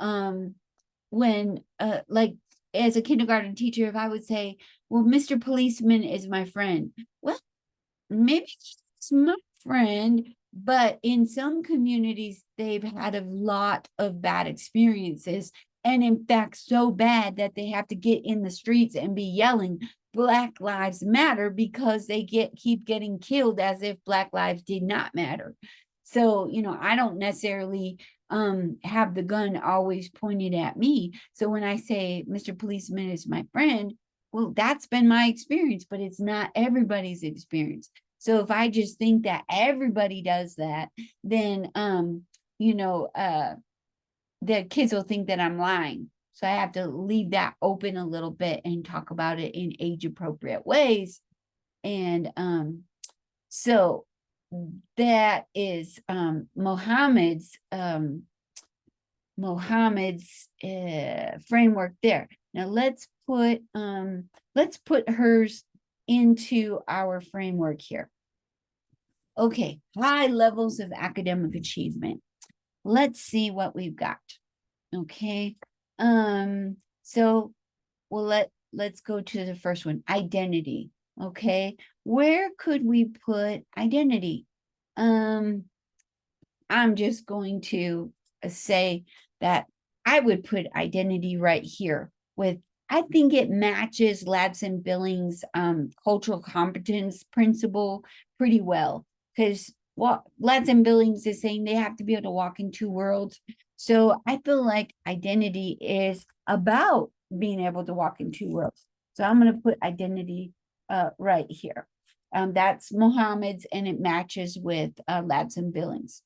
like as a kindergarten teacher, if I would say, well, Mr. Policeman is my friend. Well, maybe he's my friend, but in some communities, they've had a lot of bad experiences. And in fact, so bad that they have to get in the streets and be yelling Black Lives Matter because they keep getting killed as if Black lives did not matter. So, I don't necessarily have the gun always pointed at me. So when I say Mr. Policeman is my friend, well, that's been my experience, but it's not everybody's experience. So if I just think that everybody does that, then the kids will think that I'm lying. So I have to leave that open a little bit and talk about it in age appropriate ways. And so that is Mohammed's framework there. Now let's put hers into our framework here. Okay, high levels of academic achievement. Let's see what we've got. Okay. So let's go to the first one, identity. Okay. Where could we put identity? I'm just going to say that I would put identity right here with I think it matches Ladson Billings' cultural competence principle pretty well, because what Ladson Billings is saying, they have to be able to walk in two worlds. So I feel like identity is about being able to walk in two worlds. So I'm going to put identity right here. That's Mohammed's, and it matches with Ladson Billings.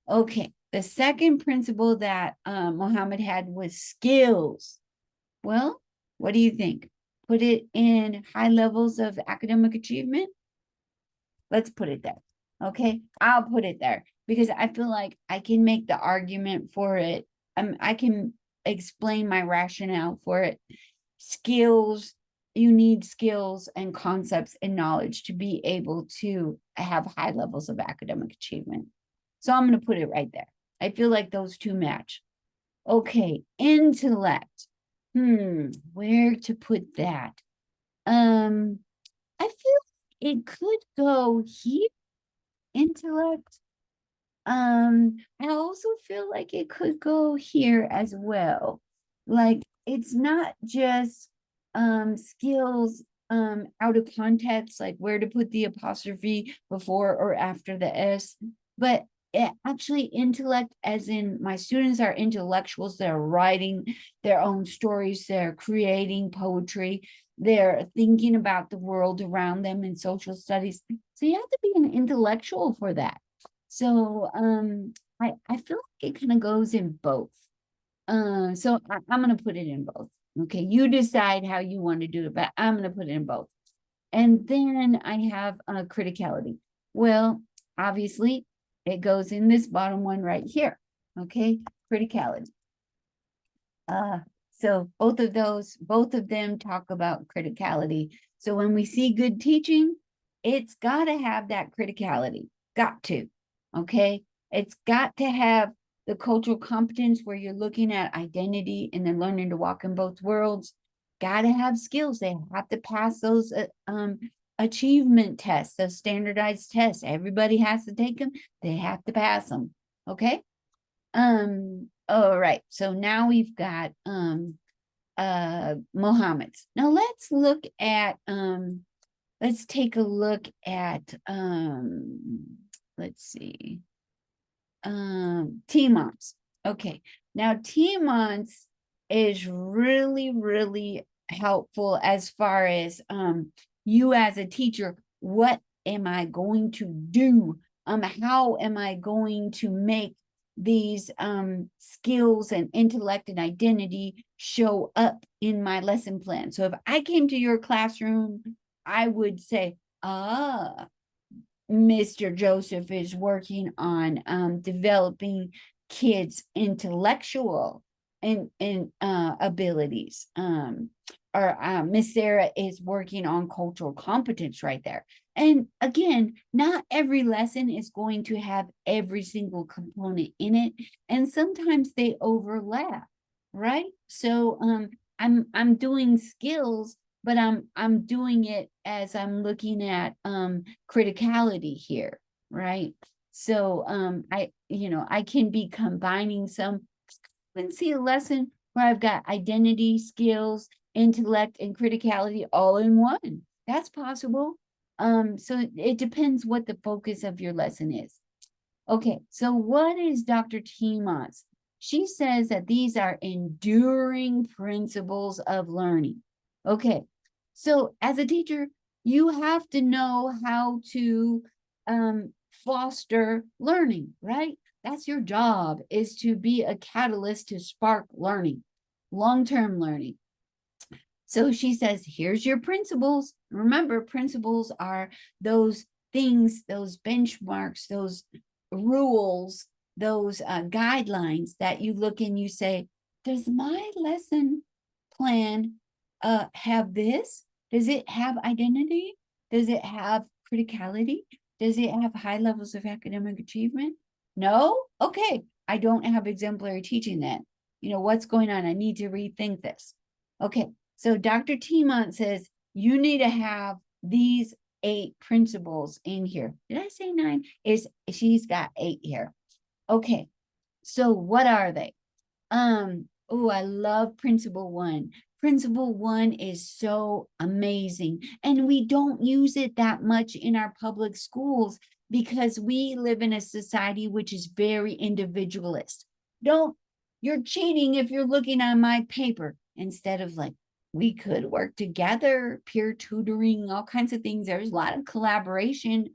Okay, the second principle that Mohammed had was skills. Well, what do you think? Put it in high levels of academic achievement? Let's put it there. Okay, I'll put it there because I feel like I can make the argument for it. I can explain my rationale for it. Skills, you need skills and concepts and knowledge to be able to have high levels of academic achievement. So I'm going to put it right there. I feel like those two match. Okay, intellect. Where to put that? I feel it could go here, intellect. I also feel like it could go here as well. Like it's not just skills out of context, like where to put the apostrophe before or after the S, but actually intellect, as in my students are intellectuals. They're writing their own stories, they're creating poetry, they're thinking about the world around them in social studies. So you have to be an intellectual for that. So I feel like it kind of goes in both. So I'm going to put it in both. Okay, you decide how you want to do it, but I'm going to put it in both. And then I have criticality. Well, obviously, it goes in this bottom one right here. Okay, criticality. So both of them talk about criticality. So when we see good teaching, it's got to have that criticality. Got to. Okay, it's got to have the cultural competence where you're looking at identity and then learning to walk in both worlds. Got to have skills. They have to pass those achievement tests, those standardized tests. Everybody has to take them. They have to pass them. Okay. All right. So now we've got Mohammed's. Now let's take a look at let's see. Timon's. Okay. Now Timon's is really, really helpful as far as you as a teacher. What am I going to do? How am I going to make these skills and intellect and identity show up in my lesson plan? So if I came to your classroom, I would say, Mr. Joseph is working on developing kids' intellectual and abilities. Or Miss Sarah is working on cultural competence right there. And again, not every lesson is going to have every single component in it, and sometimes they overlap, right? So I'm doing skills, but I'm doing it as I'm looking at criticality here, right? So I can be combining some and see a lesson where I've got identity, skills, intellect, and criticality all in one. That's possible. So it depends what the focus of your lesson is. Okay, so what is Dr. Timot's? She says that these are enduring principles of learning. Okay, so as a teacher, you have to know how to foster learning, right? That's your job, is to be a catalyst to spark learning, long-term learning. So she says, here's your principles. Remember, principles are those things, those benchmarks, those rules, those guidelines that you look and you say, does my lesson plan have this? Does it have identity? Does it have criticality? Does it have high levels of academic achievement? No? Okay, I don't have exemplary teaching then. What's going on? I need to rethink this. Okay, so Dr. Timont says you need to have these 8 principles in here. Did I say 9? She's got 8 here. Okay, so what are they? Oh, I love principle 1. Principle one is so amazing. And we don't use it that much in our public schools because we live in a society which is very individualist. Don't, you're cheating if you're looking on my paper instead of like, we could work together, peer tutoring, all kinds of things. There's a lot of collaboration,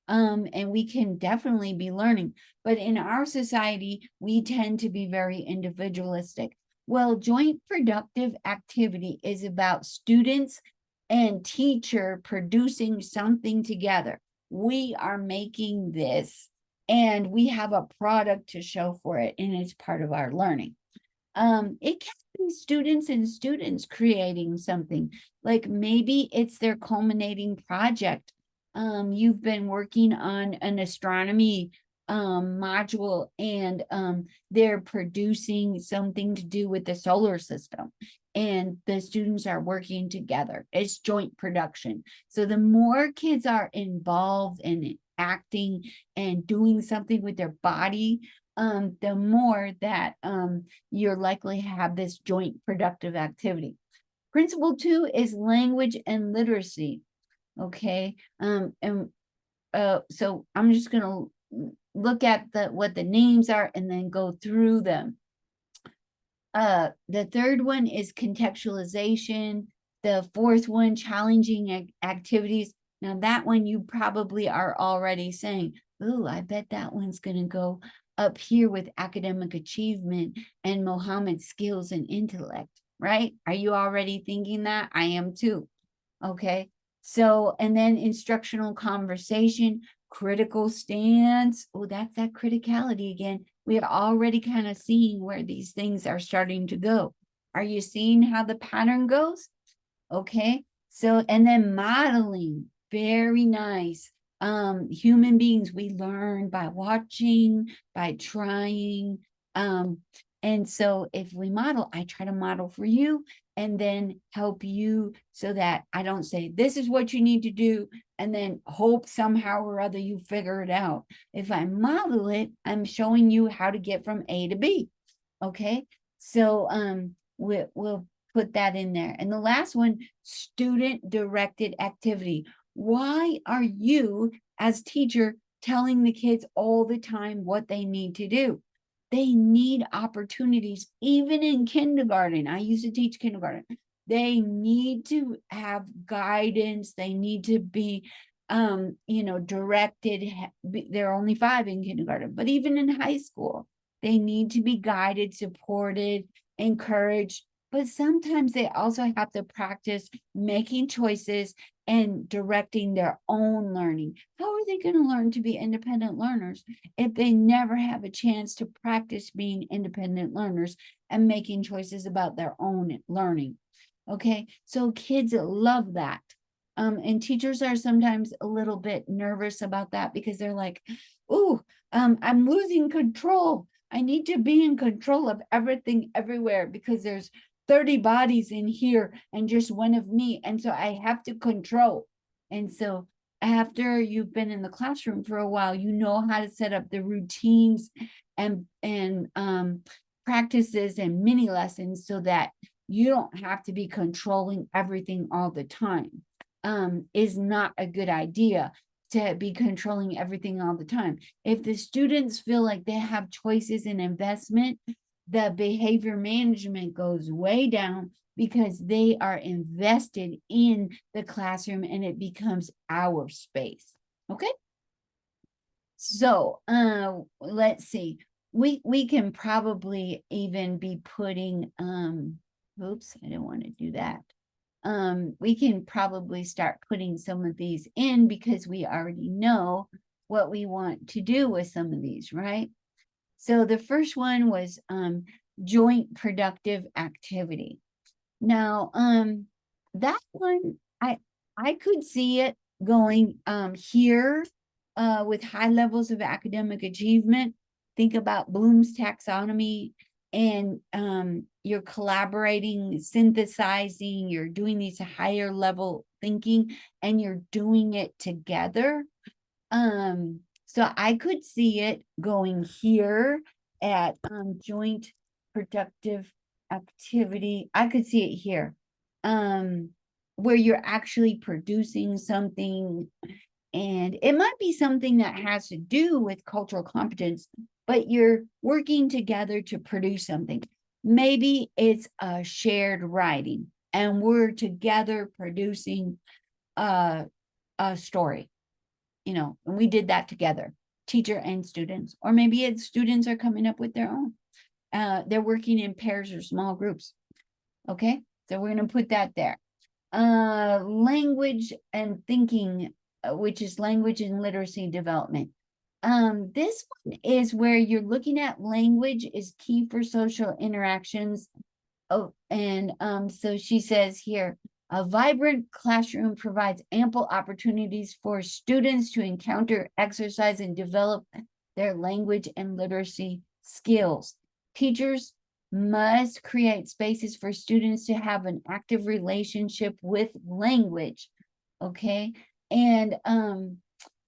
and we can definitely be learning. But in our society, we tend to be very individualistic. Well, joint productive activity is about students and teacher producing something together. We are making this and we have a product to show for it, and it's part of our learning. It can be students and students creating something, like maybe it's their culminating project. You've been working on an astronomy module, and they're producing something to do with the solar system, and the students are working together. It's joint production. So the more kids are involved in acting and doing something with their body, the more that you're likely to have this joint productive activity. Principle two is language and literacy. Okay. And so I'm just going to look at what the names are and then go through them. The third one is contextualization. The fourth one, challenging activities. Now that one you probably are already saying, "Ooh, I bet that one's going to go up here with academic achievement and Mohammed's skills and intellect," right? Are you already thinking that? I am too. Okay. So, and then instructional conversation, critical stance. Oh, that's that criticality again. We are already kind of seeing where these things are starting to go. Are you seeing how the pattern goes? Okay. So, and then modeling, very nice. Human beings, we learn by watching, by trying. And so if we model, I try to model for you and then help you so that I don't say, this is what you need to do, and then hope somehow or other you figure it out. If I model it, I'm showing you how to get from A to B. Okay. So we'll put that in there. And the last one, student directed activity. Why are you as teacher telling the kids all the time what they need to do? They need opportunities, even in kindergarten. I used to teach kindergarten. They need to have guidance. They need to be, directed. There are only 5 in kindergarten, but even in high school, they need to be guided, supported, encouraged. But sometimes they also have to practice making choices and directing their own learning. How are they going to learn to be independent learners if they never have a chance to practice being independent learners and making choices about their own learning? Okay, so kids love that. And teachers are sometimes a little bit nervous about that because they're like, "Ooh, I'm losing control. I need to be in control of everything everywhere because there's 30 bodies in here and just one of me. And so I have to control." And so after you've been in the classroom for a while, you know how to set up the routines and practices and mini lessons so that you don't have to be controlling everything all the time. Is not a good idea to be controlling everything all the time. If the students feel like they have choices and investment, the behavior management goes way down because they are invested in the classroom and it becomes our space. Okay. So let's see. We can probably even be putting oops, I didn't want to do that. We can probably start putting some of these in because we already know what we want to do with some of these, right? So the first one was joint productive activity. Now, that one, I could see it going here with high levels of academic achievement. Think about Bloom's taxonomy, and you're collaborating, synthesizing, you're doing these higher level thinking, and you're doing it together. So I could see it going here at joint productive activity. I could see it here. Where you're actually producing something, and it might be something that has to do with cultural competence, but you're working together to produce something. Maybe it's a shared writing, and we're together producing a story, and we did that together, teacher and students. Or maybe it's students are coming up with their own. They're working in pairs or small groups. Okay, so we're going to put that there. Language and thinking, which is language and literacy development. This one is where you're looking at language is key for social interactions. Oh, and so she says here, a vibrant classroom provides ample opportunities for students to encounter, exercise, and develop their language and literacy skills. Teachers must create spaces for students to have an active relationship with language. Okay. And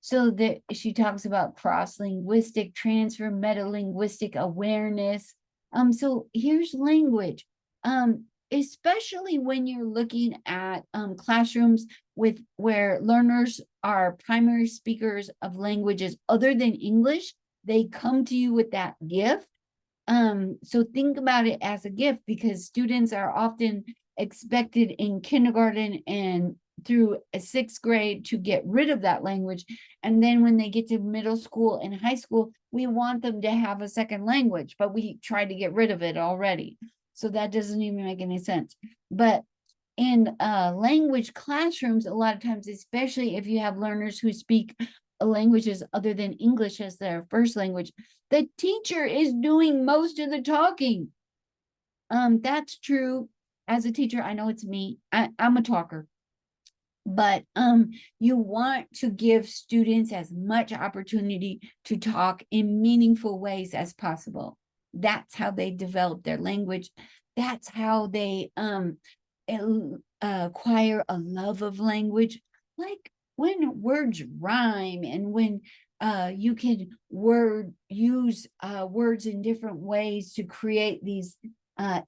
so that she talks about cross-linguistic transfer, meta-linguistic awareness. So here's language. Especially when you're looking at classrooms with where learners are primary speakers of languages other than English, they come to you with that gift. So think about it as a gift, because students are often expected in kindergarten and through a 6th grade to get rid of that language. And then when they get to middle school and high school, we want them to have a second language, but we try to get rid of it already. So that doesn't even make any sense. But in language classrooms, a lot of times, especially if you have learners who speak languages other than English as their first language, the teacher is doing most of the talking. That's true. As a teacher, I know it's me. I'm a talker. But you want to give students as much opportunity to talk in meaningful ways as possible. That's how they develop their language. That's how they acquire a love of language. Like when words rhyme, and when you can use words in different ways to create these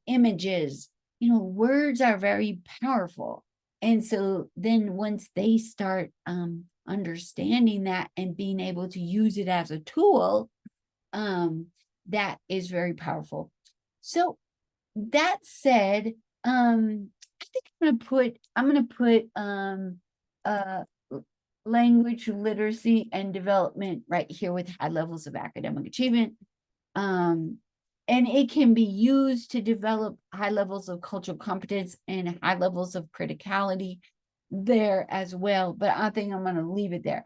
images. Words are very powerful. And so then once they start understanding that and being able to use it as a tool, that is very powerful. So that said, I think I'm gonna put language literacy and development right here with high levels of academic achievement. And it can be used to develop high levels of cultural competence and high levels of criticality there as well. But I think I'm going to leave it there.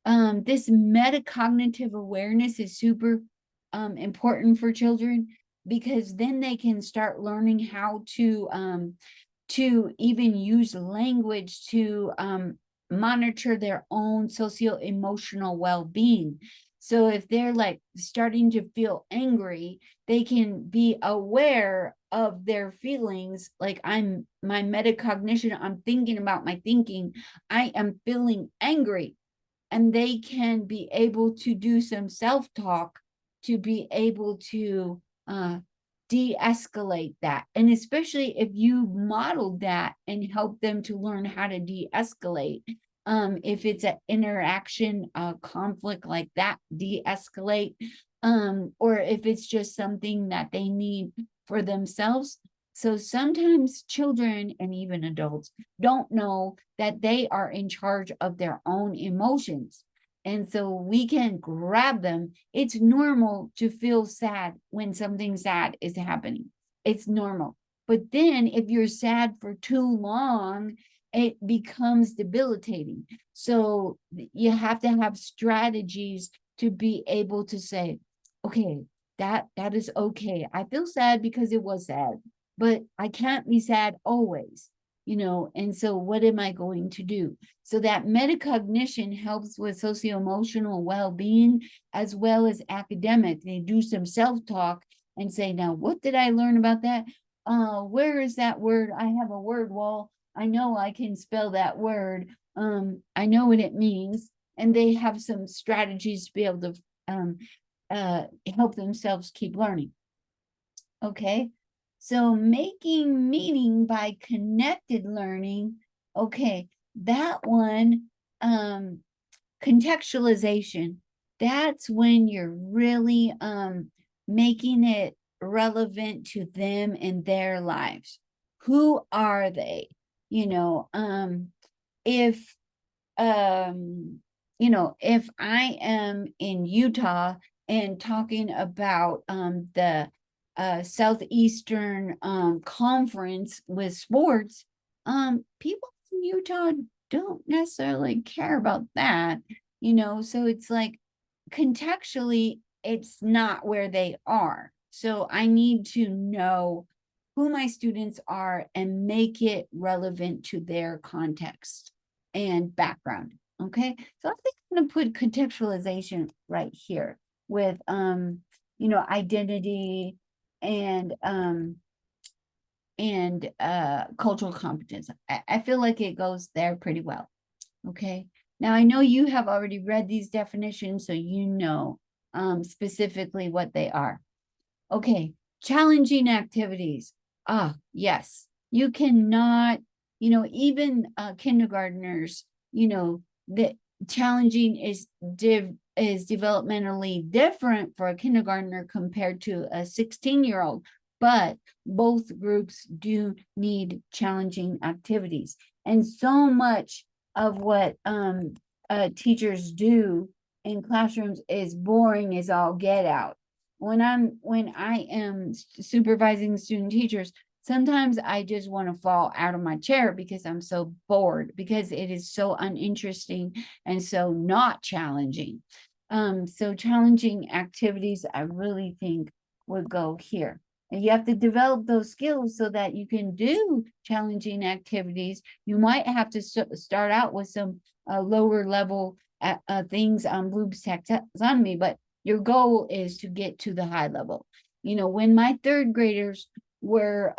This metacognitive awareness is super important for children, because then they can start learning how to even use language to monitor their own socio-emotional well-being. So if they're like starting to feel angry, they can be aware of their feelings. Like my metacognition, I'm thinking about my thinking, I am feeling angry. And they can be able to do some self-talk to be able to de-escalate that. And especially if you model that and help them to learn how to de-escalate, if it's an interaction conflict like that, de-escalate, or if it's just something that they need for themselves. So sometimes children and even adults don't know that they are in charge of their own emotions. And so we can grab them. It's normal to feel sad when something sad is happening. It's normal. But then if you're sad for too long, it becomes debilitating. So you have to have strategies to be able to say, okay, that is okay. I feel sad because it was sad, but I can't be sad always, and so what am I going to do? So that metacognition helps with socio-emotional well-being as well as academic. They do some self-talk and say, now, what did I learn about that? Where is that word? I have a word wall. I know I can spell that word. I know what it means. And they have some strategies to be able to help themselves keep learning. Okay. So making meaning by connected learning, okay, that one, contextualization, that's when you're really making it relevant to them and their lives. Who are they? You know, if if I am in Utah and talking about the Southeastern conference with sports, people in Utah don't necessarily care about that, so it's like contextually, it's not where they are. So I need to know who my students are and make it relevant to their context and background. Okay. So I think I'm going to put contextualization right here with, identity and, cultural competence. I feel like it goes there pretty well. Okay. Now I know you have already read these definitions, so you know specifically what they are. Okay, challenging activities. Ah, yes, you cannot, even kindergartners, the challenging is developmentally different for a kindergartner compared to a 16-year-old, but both groups do need challenging activities. And so much of what teachers do in classrooms is boring as all get out. When I am supervising student teachers, sometimes I just want to fall out of my chair because I'm so bored, because it is so uninteresting and so not challenging. So challenging activities, I really think would go here. And you have to develop those skills so that you can do challenging activities. You might have to start out with some lower level things on Bloom's taxonomy, but your goal is to get to the high level. When my third graders were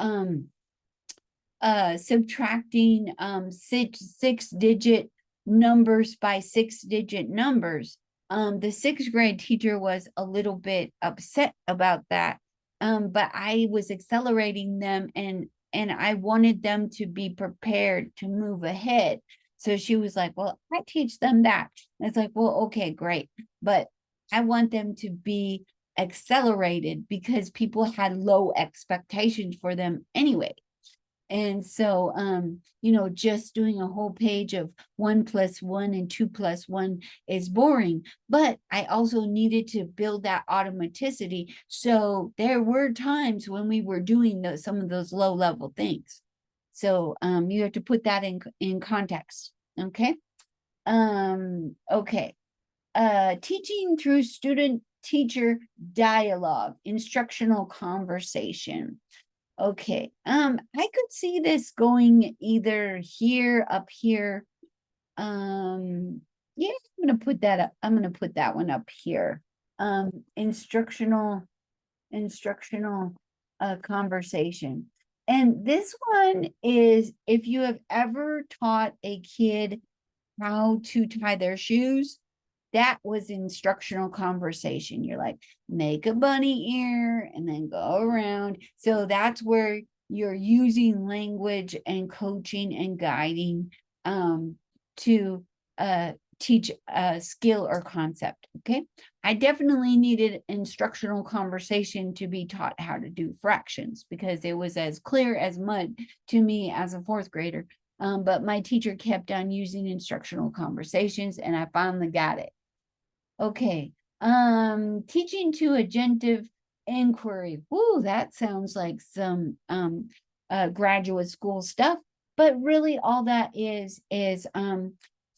subtracting six digit numbers by 6-digit numbers, the sixth grade teacher was a little bit upset about that. But I was accelerating them, and I wanted them to be prepared to move ahead. So she was like, well, I teach them that. And it's like, well, okay, great. But I want them to be accelerated because people had low expectations for them anyway. And so, just doing a whole page of 1 + 1 and 2 + 1 is boring. But I also needed to build that automaticity. So there were times when we were doing some of those low level things. So you have to put that in context. Okay. Okay. Teaching through student teacher dialogue, instructional conversation. Okay. I could see this going either here, up here. Yeah, I'm gonna put that up. I'm gonna put that one up here. Instructional conversation. And this one is if you have ever taught a kid how to tie their shoes, that was instructional conversation. You're like, make a bunny ear and then go around. So that's where you're using language and coaching and guiding to teach a skill or concept. Okay. I definitely needed instructional conversation to be taught how to do fractions because it was as clear as mud to me as a fourth grader. But my teacher kept on using instructional conversations and I finally got it. Okay. Teaching to agentive inquiry. Ooh, that sounds like some graduate school stuff. But really all that is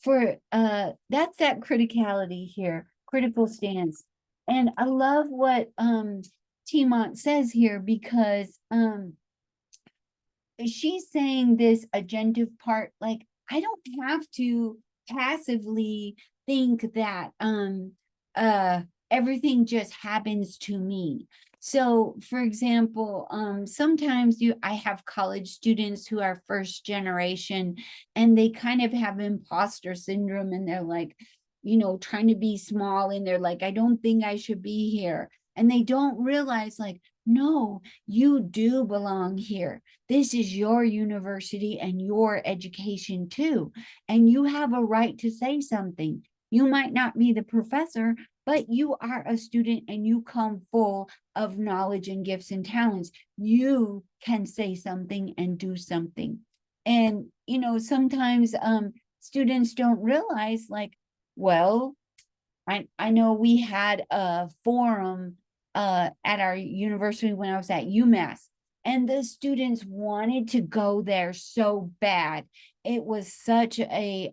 for that's that criticality here, critical stance. And I love what Timont says here because she's saying this agentive part, like I don't have to passively think that uh everything just happens to me. So for example, sometimes I have college students who are first generation and they kind of have imposter syndrome and they're like, trying to be small and they're like, I don't think I should be here. And they don't realize like No, you do belong here. This is your university and your education too. And you have a right to say something. You might not be the professor, but you are a student and you come full of knowledge and gifts and talents. You can say something and do something. And, sometimes students don't realize, like, well, I know we had a forum at our university when I was at UMass, and the students wanted to go there so bad. It was such a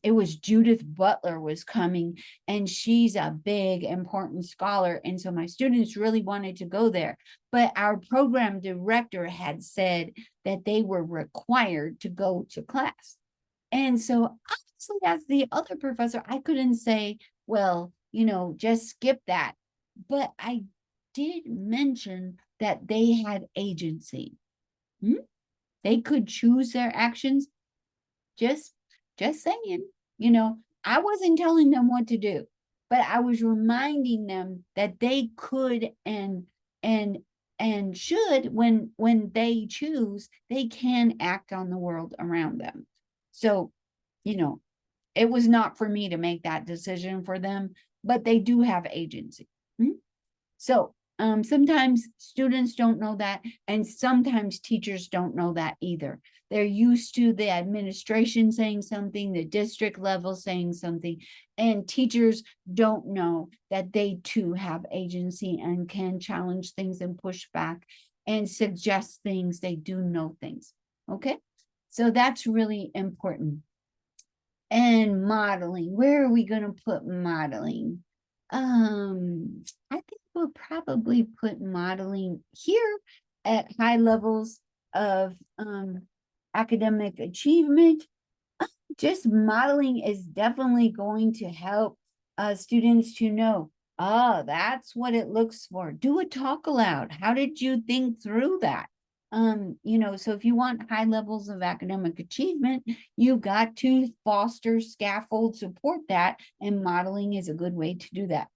it was Judith Butler was coming, and she's a big important scholar, and so my students really wanted to go there. But our program director had said that they were required to go to class. And so obviously, as the other professor, I couldn't say, well, just skip that. But I did mention that they had agency. Hmm? They could choose their actions. Just just saying, I wasn't telling them what to do, but I was reminding them that they could and and should, when they choose, they can act on the world around them. So, you know, it was not for me to make that decision for them, but they do have agency. Hmm? So sometimes students don't know that, and sometimes teachers don't know that either. They're used to the administration saying something, the district level saying something, and teachers don't know that they too have agency and can challenge things and push back and suggest things. They do know things. Okay, so that's really important. And modeling, where are we going to put modeling? I think we'll probably put modeling here at high levels of academic achievement. Just modeling is definitely going to help students to know, that's what it looks for. Do a talk aloud. How did you think through that? So if you want high levels of academic achievement, you've got to foster, scaffold, support that, and modeling is a good way to do that.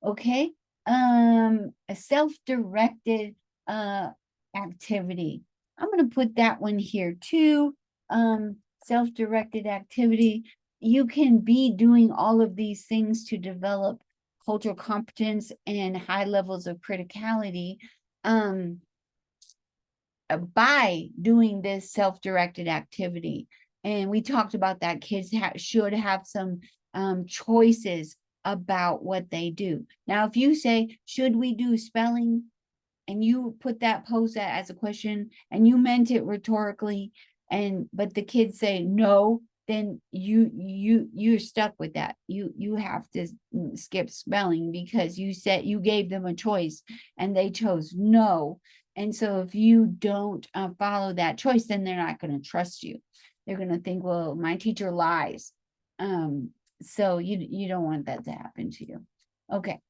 Okay. A self-directed activity. I'm going to put that one here too. Self-directed activity. You can be doing all of these things to develop cultural competence and high levels of criticality by doing this self-directed activity. And we talked about that kids should have some choices about what they do. Now, if you say, should we do spelling? And you put that post as a question and you meant it rhetorically, but the kids say no, then you're stuck with that. You have to skip spelling because you said you gave them a choice and they chose no. And so if you don't follow that choice, then they're not going to trust you. They're going to think, well, my teacher lies. So you don't want that to happen to you. Okay.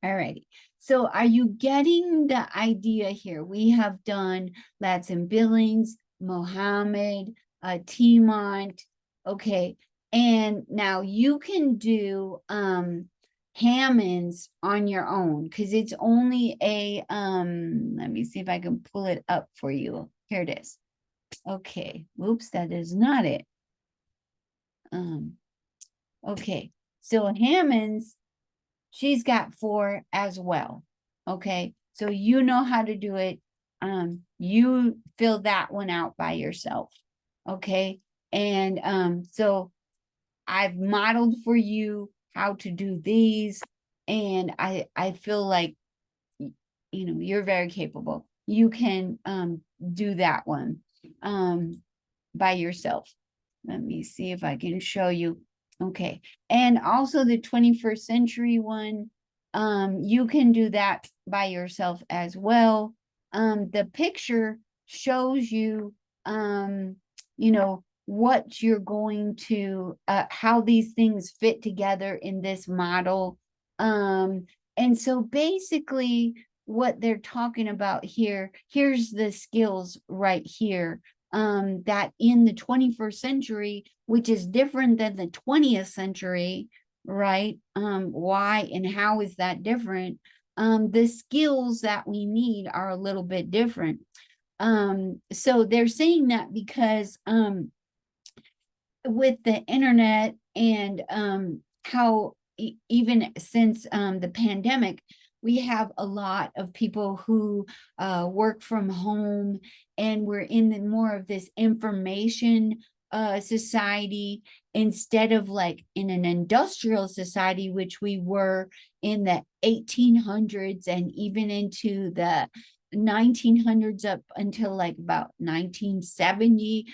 All righty. So are you getting the idea here? We have done Ladson Billings, Mohammed, Timont. Okay. And now you can do Hammonds on your own because it's only a let me see if I can pull it up for you. Here it is. Okay. Oops, that is not it. Okay. So Hammonds, she's got 4 as well. Okay. So you know how to do it. You fill that one out by yourself. Okay. And so I've modeled for you how to do these. And I feel like you're very capable. You can do that one by yourself. Let me see if I can show you. Okay. And also the 21st century one, you can do that by yourself as well. The picture shows you, what you're going to, how these things fit together in this model. And so basically what they're talking about here, here's the skills right here. That in the 21st century, which is different than the 20th century, right? Why and how is that different? the skills that we need are a little bit different. So they're saying that because with the internet and how even since the pandemic, we have a lot of people who work from home, and we're in more of this information society instead of like in an industrial society, which we were in the 1800s and even into the 1900s up until like about 1970,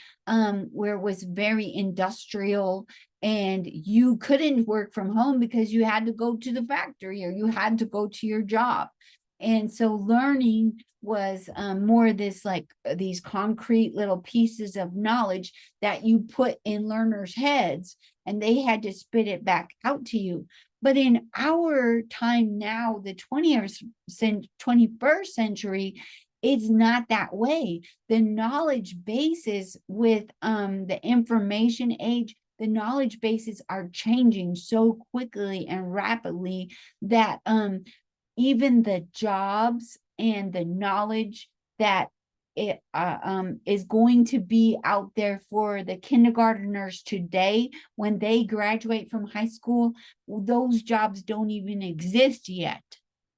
where it was very industrial, and you couldn't work from home because you had to go to the factory or you had to go to your job. And so learning was more this like these concrete little pieces of knowledge that you put in learners' heads, and they had to spit it back out to you. But in our time now, the 21st century, it's not that way. The knowledge bases with the information age, the knowledge bases are changing so quickly and rapidly that even the jobs and the knowledge that it is going to be out there for the kindergarteners today when they graduate from high school, those jobs don't even exist yet,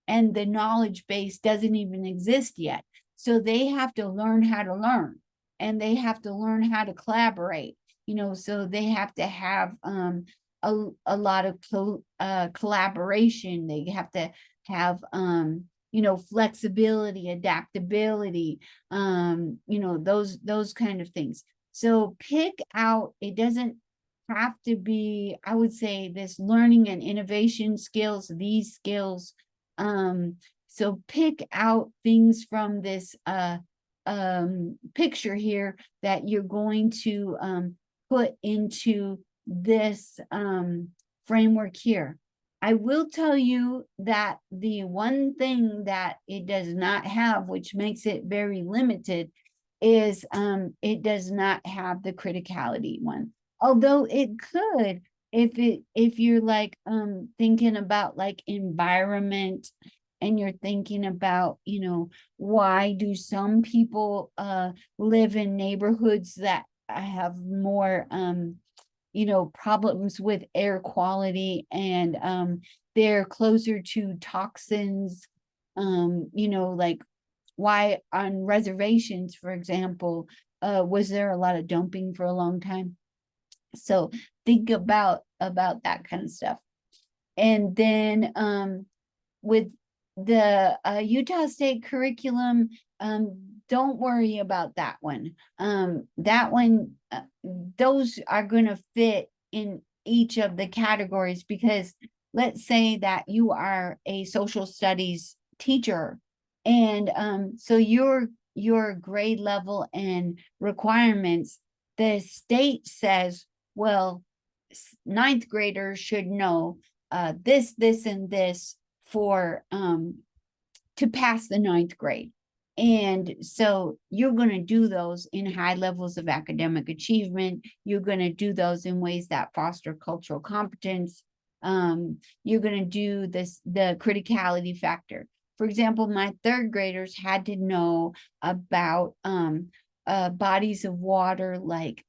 and the knowledge base doesn't even exist yet. So they have to learn how to learn, and they have to learn how to collaborate, so they have to have a lot of collaboration. They have to have flexibility, adaptability, those kind of things. So pick out, it doesn't have to be, I would say, this learning and innovation skills, these skills. So pick out things from this picture here that you're going to put into this framework here. I will tell you that the one thing that it does not have, which makes it very limited, is it does not have the criticality one. Although it could, if you're like thinking about like environment, and you're thinking about, why do some people live in neighborhoods that have more problems with air quality, and they're closer to toxins, like why on reservations, for example, was there a lot of dumping for a long time? So think about that kind of stuff. And then with the Utah State curriculum, don't worry about that one. That one, those are going to fit in each of the categories, because let's say that you are a social studies teacher, and so your grade level and requirements, the state says, well, ninth graders should know this, and this for to pass the ninth grade. And so you're going to do those in high levels of academic achievement. You're going to do those in ways that foster cultural competence. You're going to do the criticality factor. For example, my third graders had to know about bodies of water like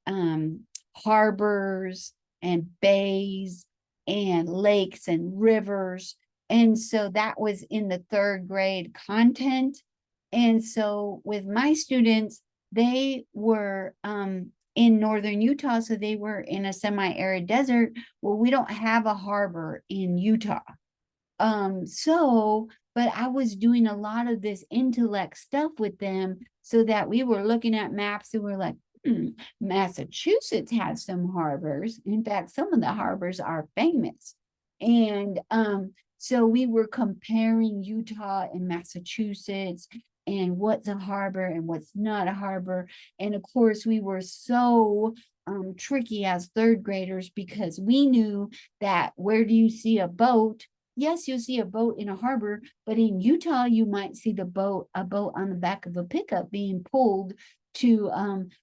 harbors and bays and lakes and rivers. And so that was in the third grade content. And so with my students, they were in northern Utah, so they were in a semi-arid desert. Well, we don't have a harbor in Utah. But I was doing a lot of this intellect stuff with them, so that we were looking at maps and we're like, Massachusetts has some harbors. In fact, some of the harbors are famous. And so we were comparing Utah and Massachusetts, and what's a harbor and what's not a harbor. And of course, we were so tricky as third graders, because we knew that where do you see a boat? Yes, you'll see a boat in a harbor, but in Utah, you might see a boat on the back of a pickup being pulled to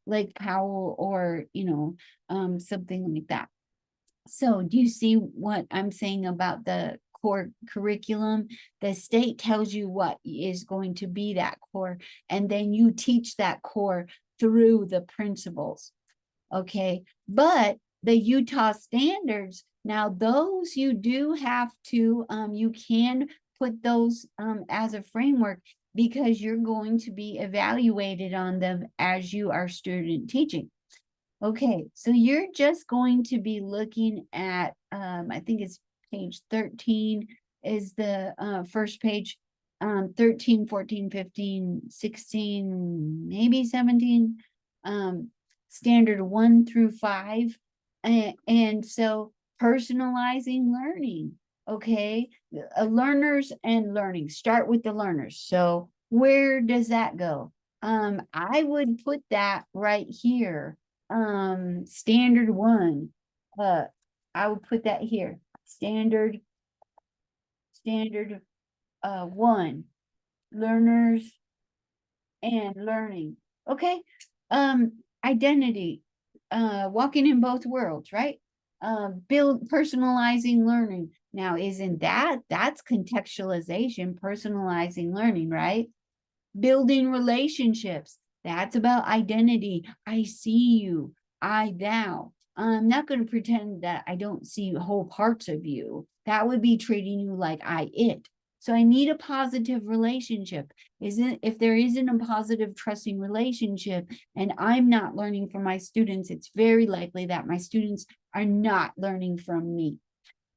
Lake Powell, or something like that. So do you see what I'm saying about the core curriculum. The state tells you what is going to be that core, and then you teach that core through the principles. Okay, but the Utah standards, now those you do have to, you can put those as a framework, because you're going to be evaluated on them as you are student teaching. Okay, so you're just going to be looking at, I think it's page 13 is the first page, 13, 14, 15, 16, maybe 17, standard 1 through 5. And so personalizing learning, okay, learners and learning, start with the learners. So where does that go? I would put that right here. Standard 1, I would put that here. Standard 1, learners and learning. Okay. Identity, walking in both worlds, right? Build personalizing learning. Now, isn't that's contextualization, personalizing learning, right? Building relationships, that's about identity. I see you, I, thou. I'm not going to pretend that I don't see whole parts of you. That would be treating you like I, it. So I need a positive relationship. If there isn't a positive, trusting relationship, and I'm not learning from my students, it's very likely that my students are not learning from me.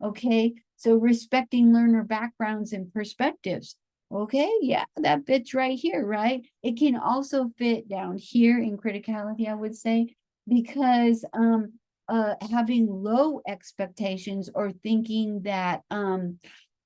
Okay, so respecting learner backgrounds and perspectives. Okay, yeah, that fits right here, right? It can also fit down here in criticality, I would say, because having low expectations or thinking that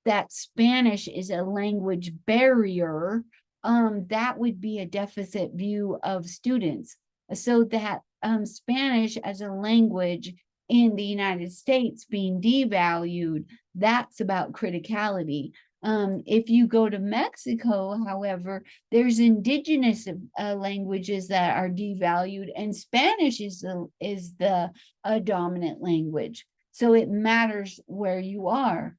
that Spanish is a language barrier, that would be a deficit view of students. So that Spanish as a language in the United States being devalued, that's about criticality. If you go to Mexico, however, there's indigenous languages that are devalued, and Spanish is the dominant language. So it matters where you are.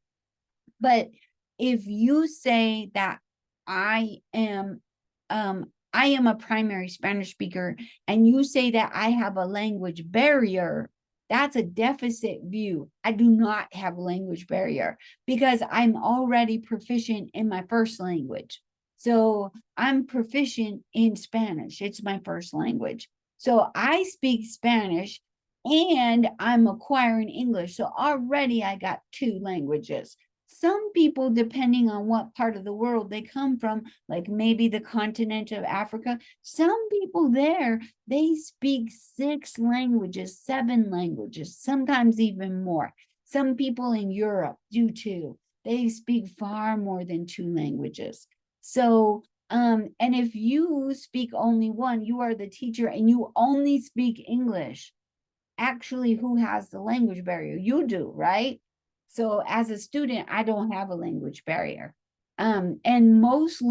But if you say that I am a primary Spanish speaker, and you say that I have a language barrier, that's a deficit view. I do not have a language barrier because I'm already proficient in my first language. So I'm proficient in Spanish. It's my first language. So I speak Spanish and I'm acquiring English. So already I got 2 languages. Some people, depending on what part of the world they come from, like maybe the continent of Africa, some people there, they speak 6 languages, 7 languages, sometimes even more. Some people in Europe do too. They speak far more than 2 languages. So, and if you speak only one, you are the teacher and you only speak English. Actually, who has the language barrier? You do, right? So as a student, I don't have a language barrier. And most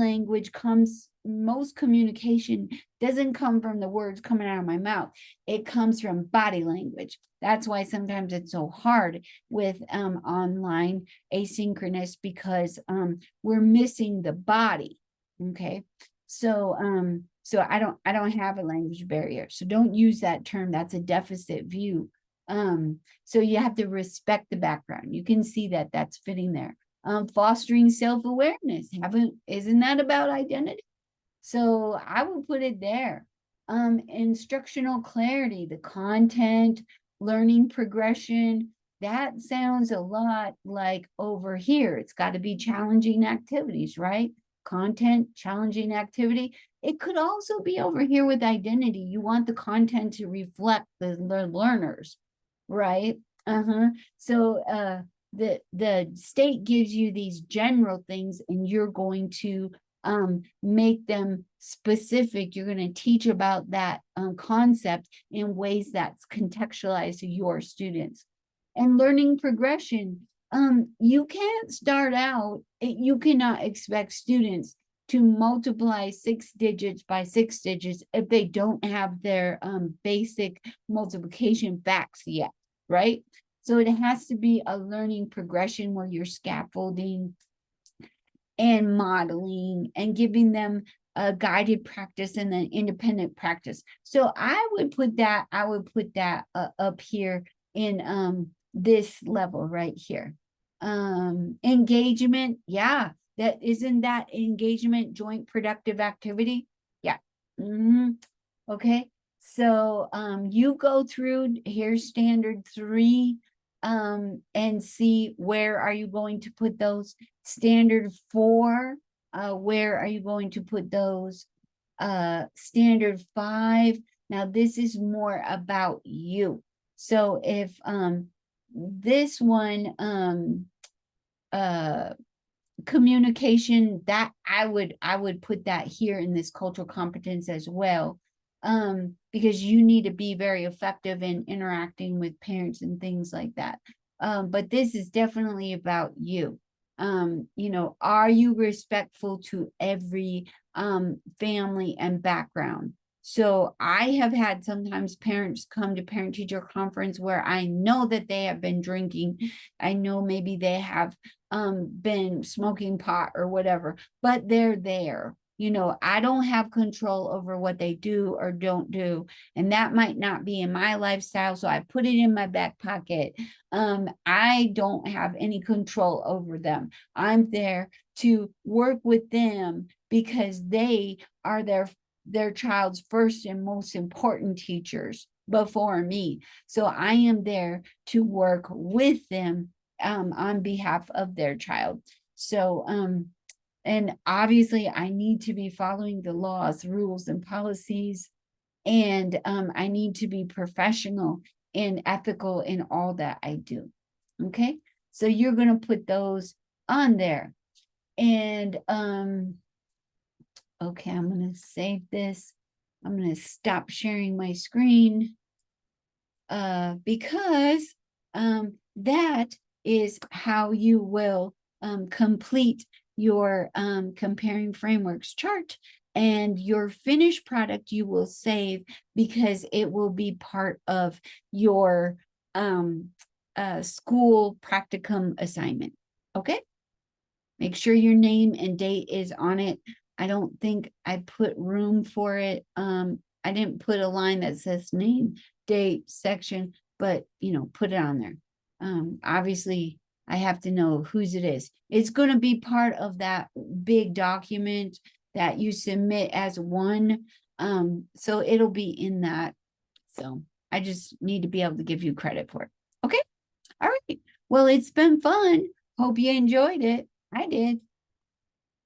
communication doesn't come from the words coming out of my mouth. It comes from body language. That's why sometimes it's so hard with online asynchronous, because we're missing the body. Okay. So so I don't have a language barrier. So don't use that term. That's a deficit view. So you have to respect the background. You can see that that's fitting there. Fostering self-awareness. Isn't that about identity? So I would put it there. Instructional clarity, the content, learning progression, that sounds a lot like over here. It's got to be challenging activities, right? Content, challenging activity. It could also be over here with identity. You want the content to reflect the learners, right? So the state gives you these general things, and you're going to make them specific. You're going to teach about that concept in ways that's contextualized to your students. And learning progression, you can't start out, you cannot expect students to multiply 6 digits by 6 digits if they don't have their basic multiplication facts yet, right? So it has to be a learning progression where you're scaffolding and modeling and giving them a guided practice and an independent practice. So I would put that up here in this level right here. Engagement, yeah, that isn't that engagement joint productive activity. Yeah. Okay. So you go through, here's standard 3, and see where are you going to put those. Standard 4, where are you going to put those? Standard 5, now this is more about you. So if this one communication, that I would put that here in this cultural competence as well, because you need to be very effective in interacting with parents and things like that. But this is definitely about you. You know, are you respectful to every family and background? So I have had sometimes parents come to parent teacher conference where I know that they have been drinking. I know maybe they have been smoking pot or whatever, but they're there. You know, I don't have control over what they do or don't do, and that might not be in my lifestyle, so I put it in my back pocket. I don't have any control over them. I'm there to work with them because they are their child's first and most important teachers before me. So I am there to work with them on behalf of their child. So, and obviously I need to be following the laws, rules, and policies, and I need to be professional and ethical in all that I do. Okay, so you're going to put those on there. And okay, I'm going to save this. I'm going to stop sharing my screen because that is how you will complete your comparing frameworks chart, and your finished product you will save because it will be part of your school practicum assignment. Okay, make sure your name and date is on it. I don't think I put room for it. I didn't put a line that says name, date, section, but you know, put it on there. Obviously I have to know whose it is. It's going to be part of that big document that you submit as one. So it'll be in that. So I just need to be able to give you credit for it. Okay. All right. Well, it's been fun. Hope you enjoyed it. I did.